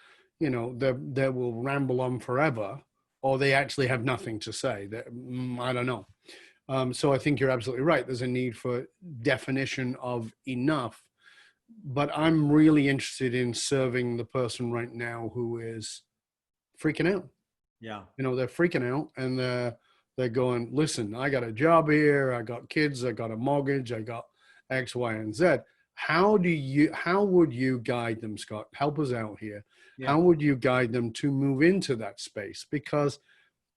[SPEAKER 3] You know, they will ramble on forever, or they actually have nothing to say. I don't know. So I think you're absolutely right. There's a need for definition of enough. But I'm really interested in serving the person right now who is freaking out.
[SPEAKER 1] Yeah.
[SPEAKER 3] You know, they're freaking out and they're going, listen, I got a job here. I got kids. I got a mortgage. I got X, Y, and Z. How would you guide them, Scott? Help us out here. Yeah. How would you guide them to move into that space? Because,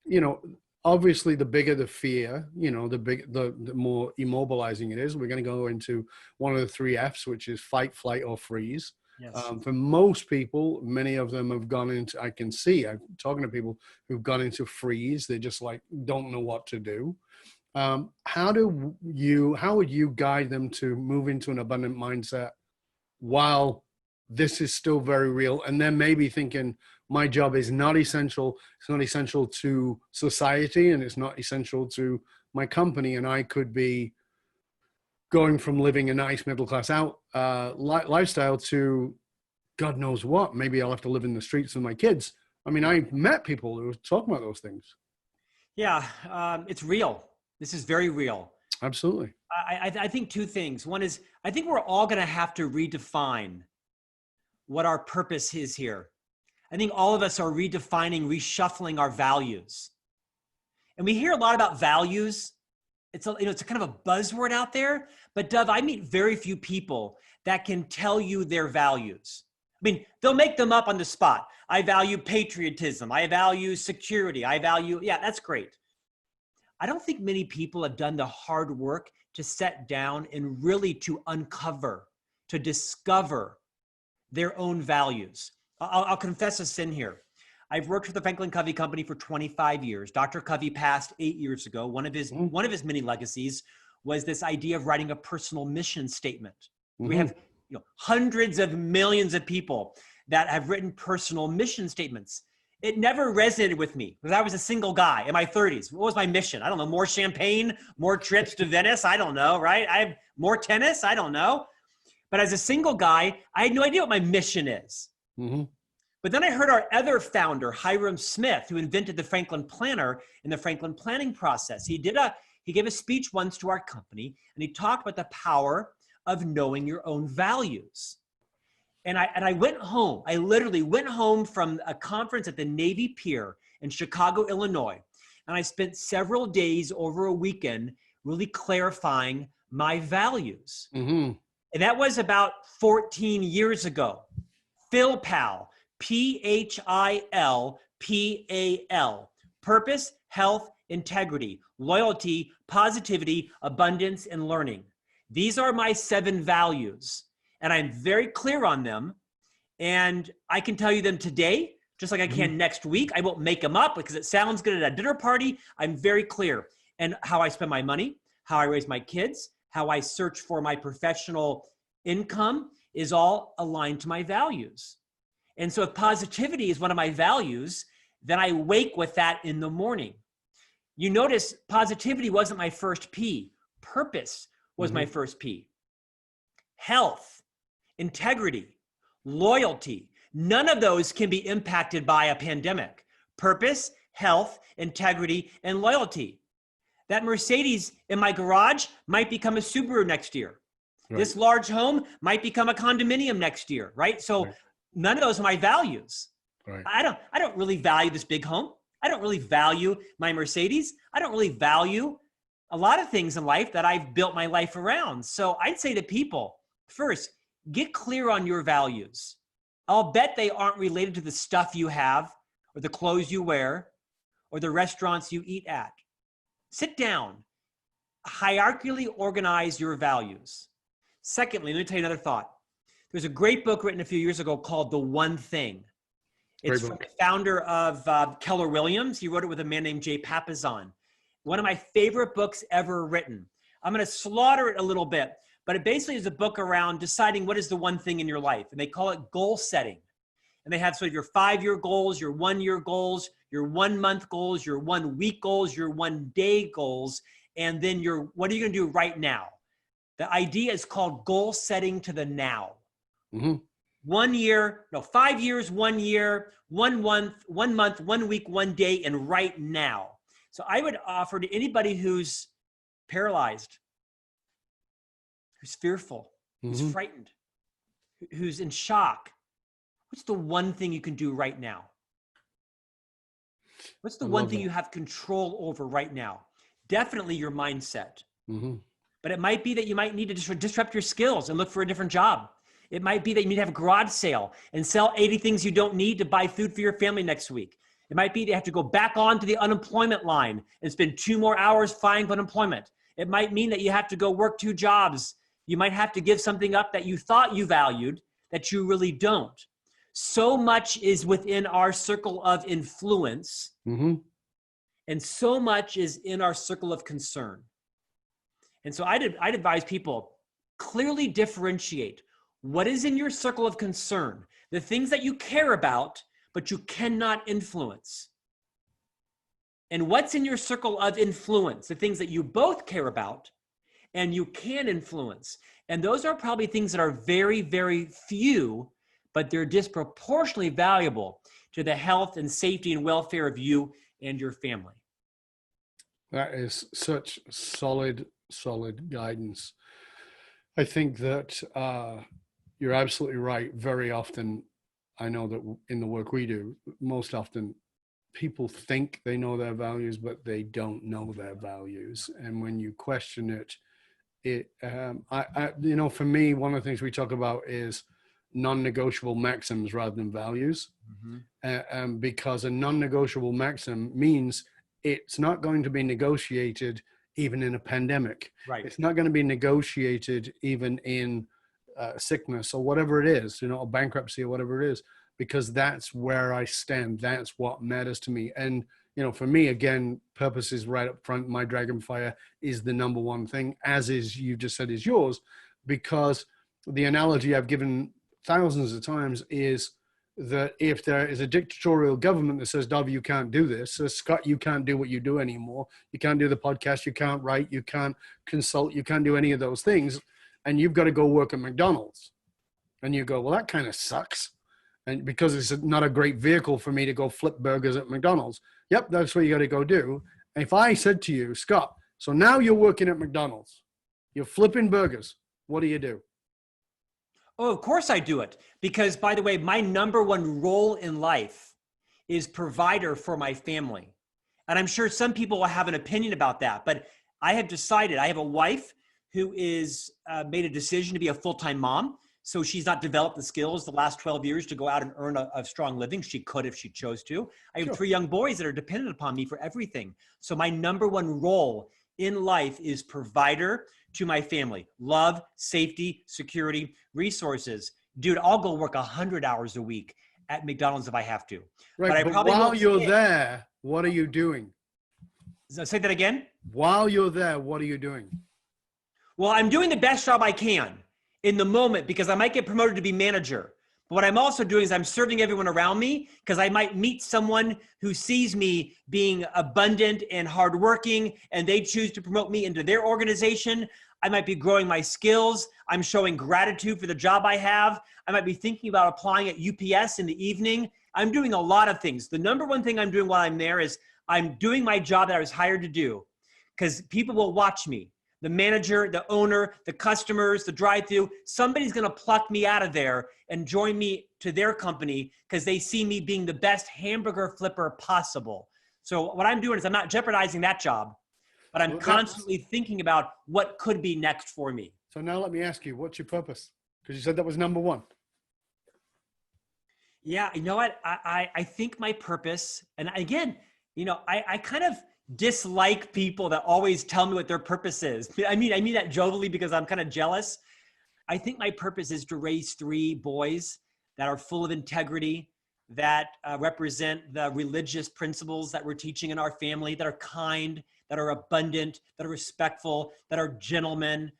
[SPEAKER 3] you know, obviously the bigger the fear, you know, the more immobilizing it is. We're going to go into one of the 3 F's, which is fight, flight, or freeze. Yes. For most people, many of them have gone into, I'm talking to people who've gone into freeze. They just like, don't know what to do. How would you guide them to move into an abundant mindset while this is still very real? And then maybe thinking, my job is not essential. It's not essential to society and it's not essential to my company. And I could be going from living a nice middle-class lifestyle to God knows what. Maybe I'll have to live in the streets with my kids. I mean, I've met people who are talking about those things.
[SPEAKER 1] Yeah, it's real. This is very real.
[SPEAKER 3] Absolutely.
[SPEAKER 1] I think 2 things. One is, I think we're all going to have to redefine what our purpose is here. I think all of us are redefining, reshuffling our values. And we hear a lot about values. It's a kind of a buzzword out there, but Dov, I meet very few people that can tell you their values. I mean, they'll make them up on the spot. I value patriotism. I value security. Yeah, that's great. I don't think many people have done the hard work to sit down and really to uncover, to discover their own values. I'll confess a sin here. I've worked for the Franklin Covey Company for 25 years. Dr. Covey passed 8 years ago. One of his many legacies was this idea of writing a personal mission statement. We have hundreds of millions of people that have written personal mission statements. It never resonated with me because I was a single guy in my 30s. What was my mission? I don't know. More champagne, more trips to Venice. I don't know, right? I have more tennis. I don't know. But as a single guy, I had no idea what my mission is. But then I heard our other founder, Hiram Smith, who invented the Franklin Planner and the Franklin planning process. He gave a speech once to our company, and he talked about the power of knowing your own values. And I went home. I literally went home from a conference at the Navy Pier in Chicago, Illinois. And I spent several days over a weekend really clarifying my values.
[SPEAKER 3] Mm-hmm.
[SPEAKER 1] And that was about 14 years ago. PhilPal, P-H-I-L-P-A-L, purpose, health, integrity, loyalty, positivity, abundance, and learning. These are my 7 values, and I'm very clear on them. And I can tell you them today, just like I can next week. I won't make them up because it sounds good at a dinner party. I'm very clear. And how I spend my money, how I raise my kids, how I search for my professional income is all aligned to my values. And so if positivity is one of my values, then I wake with that in the morning. You notice positivity wasn't my first P. Purpose was my first P. Health, integrity, loyalty. None of those can be impacted by a pandemic. Purpose, health, integrity, and loyalty. That Mercedes in my garage might become a Subaru next year. Right. This large home might become a condominium next year, right? So none of those are my values. Right. I don't really value this big home. I don't really value my Mercedes. I don't really value a lot of things in life that I've built my life around. So I'd say to people, first, get clear on your values. I'll bet they aren't related to the stuff you have or the clothes you wear or the restaurants you eat at. Sit down, hierarchically organize your values. Secondly, let me tell you another thought. There's a great book written a few years ago called The One Thing. It's from the founder of Keller Williams. He wrote it with a man named Jay Papasan. One of my favorite books ever written. I'm going to slaughter it a little bit, but it basically is a book around deciding what is the one thing in your life. And they call it goal setting. And they have sort of your 5-year goals, your 1-year goals, your 1-month goals, your 1-week goals, your 1-day goals, and then what are you going to do right now? The idea is called goal setting to the now. 5 years, 1 year, 1 month, 1 week, 1 day, and right now. So I would offer to anybody who's paralyzed, who's fearful, who's frightened, who's in shock, what's the one thing you can do right now? What's the one thing you have control over right now? Definitely your mindset. But it might be that you might need to disrupt your skills and look for a different job. It might be that you need to have a garage sale and sell 80 things you don't need to buy food for your family next week. It might be that you have to go back onto the unemployment line and spend 2 more hours fighting for unemployment. It might mean that you have to go work 2 jobs. You might have to give something up that you thought you valued that you really don't. So much is within our circle of influence, and so much is in our circle of concern. And so I'd advise people, clearly differentiate what is in your circle of concern, the things that you care about, but you cannot influence. And what's in your circle of influence, the things that you both care about and you can influence. And those are probably things that are very, very few, but they're disproportionately valuable to the health and safety and welfare of you and your family.
[SPEAKER 3] That is such solid guidance. I think that you're absolutely right. Very often, I know that in the work we do, most often people think they know their values, but they don't know their values. And when you question it, for me, one of the things we talk about is non-negotiable maxims rather than values. Because a non-negotiable maxim means it's not going to be negotiated even in a pandemic. Right. It's not going to be negotiated even in sickness or whatever it is, or bankruptcy or whatever it is, because that's where I stand. That's what matters to me. And, for me, again, purpose is right up front. My Dragonfire is the number one thing, as is, you just said, is yours, because the analogy I've given thousands of times is that if there is a dictatorial government that says, Dov, you can't do this, so Scott, you can't do what you do anymore. You can't do the podcast. You can't write. You can't consult. You can't do any of those things. And you've got to go work at McDonald's. And you go, well, that kind of sucks. And because it's not a great vehicle for me to go flip burgers at McDonald's. Yep, that's what you got to go do. And if I said to you, Scott, so now you're working at McDonald's, you're flipping burgers, what do you do?
[SPEAKER 1] Oh, of course I do it. Because, by the way, my number one role in life is provider for my family. And I'm sure some people will have an opinion about that. But I have decided, I have a wife who is made a decision to be a full-time mom. So she's not developed the skills the last 12 years to go out and earn a strong living. She could if she chose to. I have 3 young boys that are dependent upon me for everything. So my number one role in life is provider to my family. Love, safety, security, resources. Dude, I'll go work 100 hours a week at McDonald's if I have to.
[SPEAKER 3] Right, but while you're there, what are you doing?
[SPEAKER 1] Say that again?
[SPEAKER 3] While you're there, what are you doing?
[SPEAKER 1] Well, I'm doing the best job I can in the moment because I might get promoted to be manager. But what I'm also doing is I'm serving everyone around me because I might meet someone who sees me being abundant and hardworking and they choose to promote me into their organization. I might be growing my skills. I'm showing gratitude for the job I have. I might be thinking about applying at UPS in the evening. I'm doing a lot of things. The number one thing I'm doing while I'm there is I'm doing my job that I was hired to do because people will watch me. The manager, the owner, the customers, the drive-through, somebody's going to pluck me out of there and join me to their company because they see me being the best hamburger flipper possible. So what I'm doing is I'm not jeopardizing that job, but I'm constantly thinking about what could be next for me.
[SPEAKER 3] So now let me ask you, what's your purpose? Because you said that was number one.
[SPEAKER 1] Yeah, you know what? I think my purpose, and again, you know, I kind of dislike people that always tell me what their purpose is. I mean that jovially because I'm kind of jealous. I think my purpose is to raise 3 boys that are full of integrity, that represent the religious principles that we're teaching in our family, that are kind, that are abundant, that are respectful, that are gentlemen,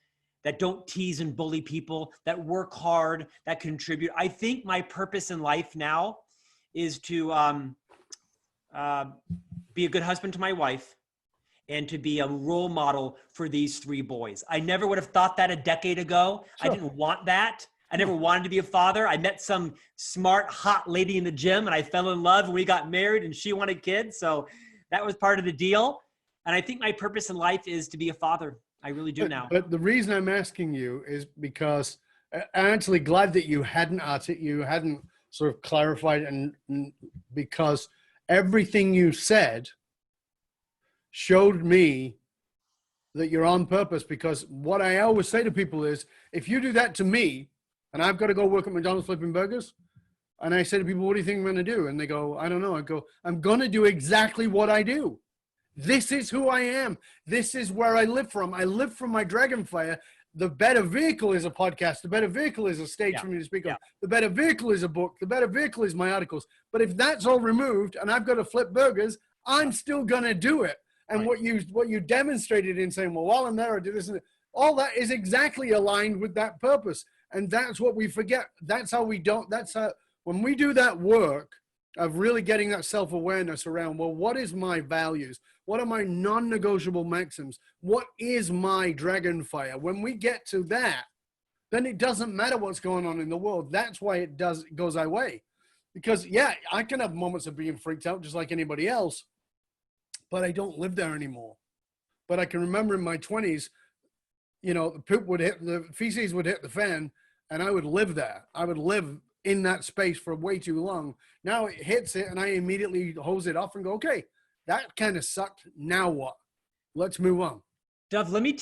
[SPEAKER 1] that don't tease and bully people, that work hard, that contribute. I think my purpose in life now is to be a good husband to my wife and to be a role model for these 3 boys. I never would have thought that a decade ago. Sure. I didn't want that. I never wanted to be a father. I met some smart, hot lady in the gym and I fell in love and we got married and she wanted kids. So that was part of the deal. And I think my purpose in life is to be a father. I really do now.
[SPEAKER 3] But the reason I'm asking you is because I'm actually glad that you hadn't sort of clarified, and because everything you said showed me that you're on purpose. Because what I always say to people is, if you do that to me and I've got to go work at McDonald's flipping burgers, and I say to people, what do you think I'm going to do? And they go, I don't know. I go, I'm going to do exactly what I do. This is who I am. This is where I live from. I live from my dragon fire. The better vehicle is a podcast. The better vehicle is a stage for me to speak on. The better vehicle is a book. The better vehicle is my articles. But if that's all removed and I've got to flip burgers, I'm still going to do it. And what you demonstrated in saying, well, while I'm there, I do this, and all that is exactly aligned with that purpose. And that's what we forget. That's how we don't, that's how, when we do that work of really getting that self-awareness around, well, what is my values? What are my non-negotiable maxims? What is my dragon fire? When we get to that, then it doesn't matter what's going on in the world. That's why it goes our way. Because yeah, I can have moments of being freaked out just like anybody else, but I don't live there anymore. But I can remember in my 20s, you know, the feces would hit the fan and I would live there. I would live in that space for way too long. Now it hits it and I immediately hose it off and go, okay, that kind of sucked. Now what? Let's move on.
[SPEAKER 1] Dov, let me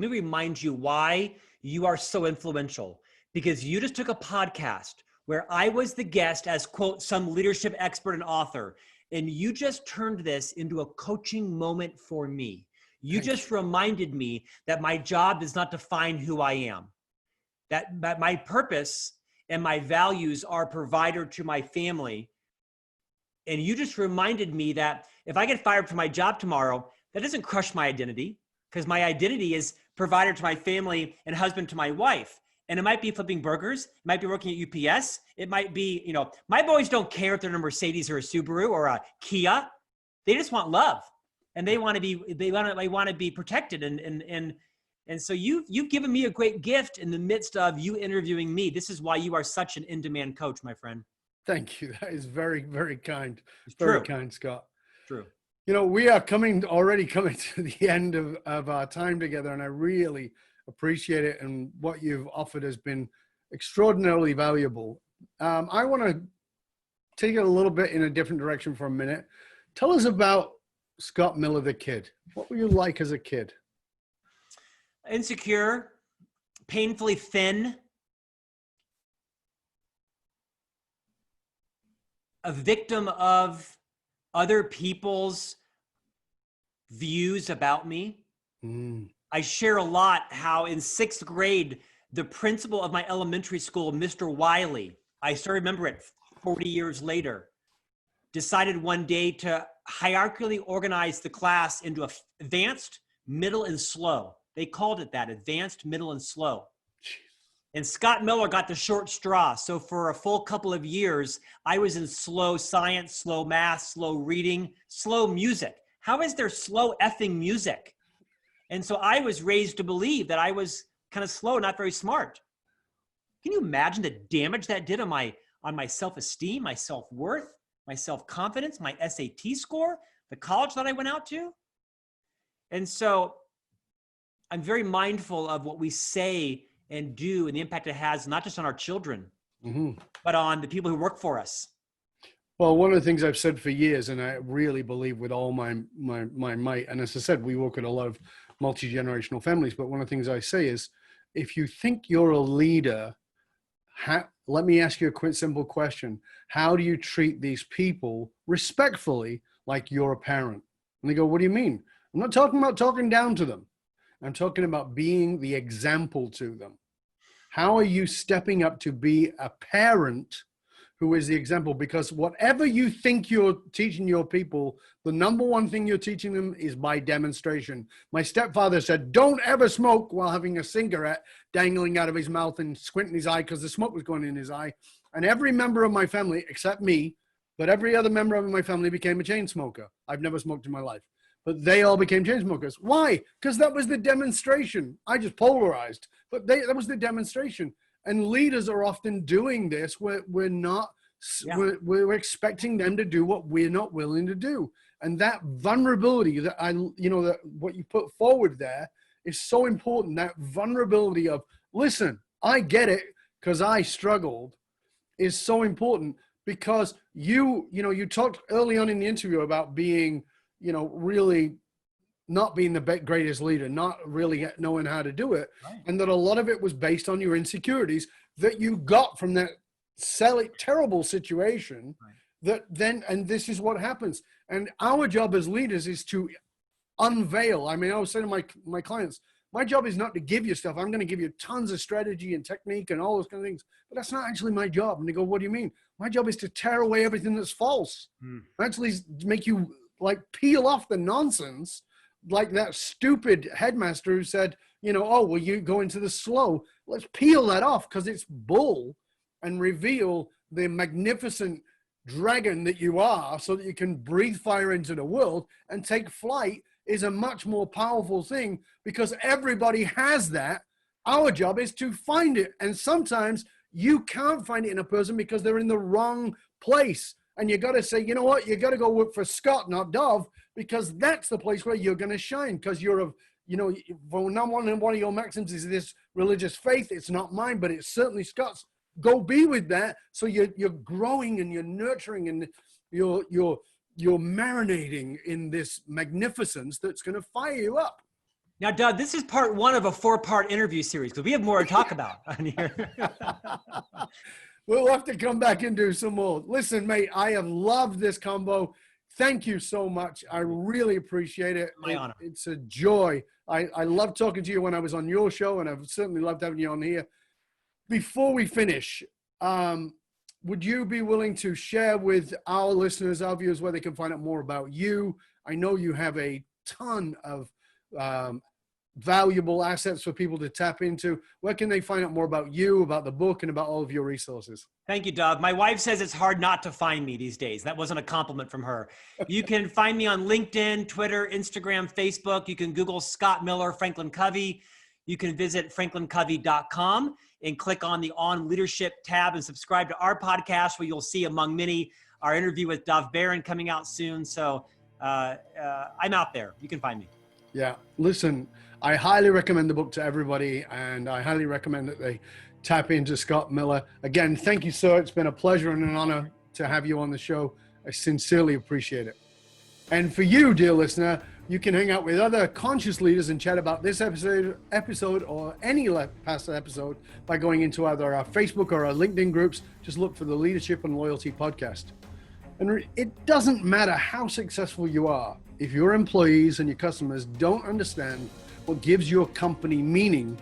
[SPEAKER 1] remind you why you are so influential, because you just took a podcast where I was the guest as, quote, some leadership expert and author, and you just turned this into a coaching moment for me. You just reminded me that my job does not define who I am, that my purpose and my values are provider to my family. And you just reminded me that if I get fired from my job tomorrow, that doesn't crush my identity, because my identity is provider to my family and husband to my wife. And it might be flipping burgers. It might be working at UPS. It might be, you know, my boys don't care if they're in a Mercedes or a Subaru or a Kia. They just want love. And they want to be protected. And so you've given me a great gift in the midst of you interviewing me. This is why you are such an in-demand coach, my friend.
[SPEAKER 3] Thank you. That is very, very kind.
[SPEAKER 1] It's
[SPEAKER 3] very
[SPEAKER 1] true.
[SPEAKER 3] kind, Scott.
[SPEAKER 1] True.
[SPEAKER 3] You know, we are already coming to the end of our time together, and I really appreciate it. And what you've offered has been extraordinarily valuable. I want to take it a little bit in a different direction for a minute. Tell us about Scott Miller, the kid. What were you like as a kid?
[SPEAKER 1] Insecure, painfully thin, a victim of other people's views about me. I share a lot how in 6th grade, the principal of my elementary school, Mr. Wiley, I still remember it 40 years later, decided one day to hierarchically organize the class into advanced, middle, and slow. They called it that, advanced, middle, and slow. And Scott Miller got the short straw. So for a full couple of years, I was in slow science, slow math, slow reading, slow music. How is there slow effing music? And so I was raised to believe that I was kind of slow, not very smart. Can you imagine the damage that did on my self-esteem, my self-worth, my self-confidence, my SAT score, the college that I went out to? And so I'm very mindful of what we say and do and the impact it has, not just on our children, but on the people who work for us.
[SPEAKER 3] Well, one of the things I've said for years, and I really believe with all my might, and as I said, we work at a lot of multi-generational families, but one of the things I say is, if you think you're a leader, let me ask you a quick, simple question. How do you treat these people respectfully like you're a parent? And they go, what do you mean? I'm not talking about talking down to them. I'm talking about being the example to them. How are you stepping up to be a parent who is the example? Because whatever you think you're teaching your people, the number one thing you're teaching them is by demonstration. My stepfather said, don't ever smoke while having a cigarette dangling out of his mouth and squinting his eye because the smoke was going in his eye. And every member of my family, except me, but every other member of my family became a chain smoker. I've never smoked in my life. But they all became chain smokers. Why? Because that was the demonstration. I just polarized, but that was the demonstration. And leaders are often doing this. We're not, we're expecting them to do what we're not willing to do. And that vulnerability that that what you put forward there is so important. That vulnerability of, listen, I get it because I struggled, is so important, because you talked early on in the interview about being, really not being the greatest leader, not really knowing how to do it. Right. And that a lot of it was based on your insecurities that you got from that terrible situation. Right. And this is what happens. And our job as leaders is to unveil. I mean, I was saying to my clients, my job is not to give you stuff. I'm going to give you tons of strategy and technique and all those kind of things, but that's not actually my job. And they go, what do you mean? My job is to tear away everything that's false. Actually make you peel off the nonsense, like that stupid headmaster who said, oh, well, you go into the slow. Let's peel that off because it's bull, and reveal the magnificent dragon that you are so that you can breathe fire into the world and take flight is a much more powerful thing, because everybody has that. Our job is to find it. And sometimes you can't find it in a person because they're in the wrong place. And you got to say, you know what, you got to go work for Scott, not Dov, because that's the place where you're going to shine. Because you're one of your maxims is this religious faith. It's not mine, but it's certainly Scott's. Go be with that. So you're growing and you're nurturing and you're marinating in this magnificence that's going to fire you up.
[SPEAKER 1] Now, Doug, this is part one of a 4-part interview series because we have more to talk about on here.
[SPEAKER 3] We'll have to come back and do some more. Listen, mate, I have loved this combo. Thank you so much. I really appreciate it.
[SPEAKER 1] My honor.
[SPEAKER 3] It's a joy. I love talking to you when I was on your show, and I've certainly loved having you on here. Before we finish, would you be willing to share with our listeners, our viewers, where they can find out more about you? I know you have a ton of valuable assets for people to tap into. Where can they find out more about you, about the book, and about all of your resources?
[SPEAKER 1] Thank you, Doug. My wife says it's hard not to find me these days. That wasn't a compliment from her. You can find me on LinkedIn, Twitter, Instagram, Facebook. You can Google Scott Miller, Franklin Covey. You can visit franklincovey.com and click on the On Leadership tab and subscribe to our podcast, where you'll see, among many, our interview with Dov Baron coming out soon. So I'm out there. You can find me.
[SPEAKER 3] Yeah. Listen, I highly recommend the book to everybody, and I highly recommend that they tap into Scott Miller. Again, thank you, sir. It's been a pleasure and an honor to have you on the show. I sincerely appreciate it. And for you, dear listener, You can hang out with other conscious leaders and chat about this episode or any past episode by going into either our Facebook or our LinkedIn groups. Just look for the Leadership and Loyalty Podcast. And it doesn't matter how successful you are. If your employees and your customers don't understand what gives your company meaning,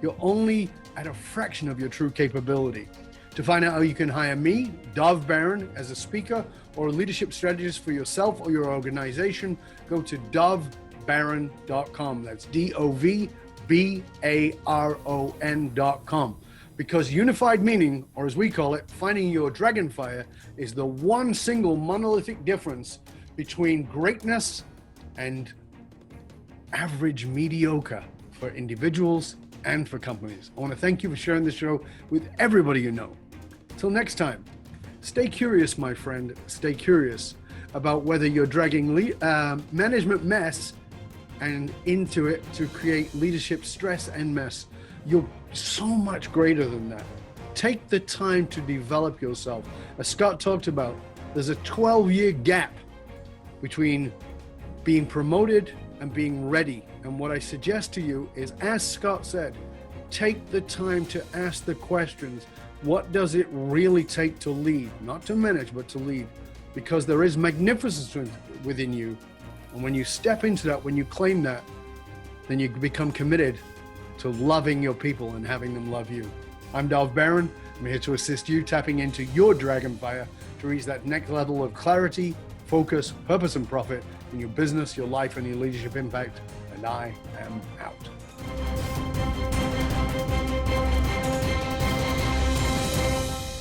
[SPEAKER 3] you're only at a fraction of your true capability. To find out how you can hire me, Dov Baron, as a speaker or a leadership strategist for yourself or your organization, go to dovbaron.com. That's DOVBARON.com. Because unified meaning, or as we call it, finding your dragonfire, is the one single monolithic difference between greatness and average mediocre for individuals and for companies. I want to thank you for sharing this show with everybody you know. Till next time, stay curious, my friend. Stay curious about whether you're dragging management mess and into it to create leadership stress and mess. You're so much greater than that. Take the time to develop yourself. As Scott talked about, there's a 12-year gap between being promoted and being ready. And what I suggest to you is, as Scott said, take the time to ask the questions. What does it really take to lead? Not to manage, but to lead. Because there is magnificence within you. And when you step into that, when you claim that, then you become committed to loving your people and having them love you. I'm Dov Baron. I'm here to assist you tapping into your dragonfire to reach that next level of clarity, focus, purpose, and profit in your business, your life, and your leadership impact. And I am out.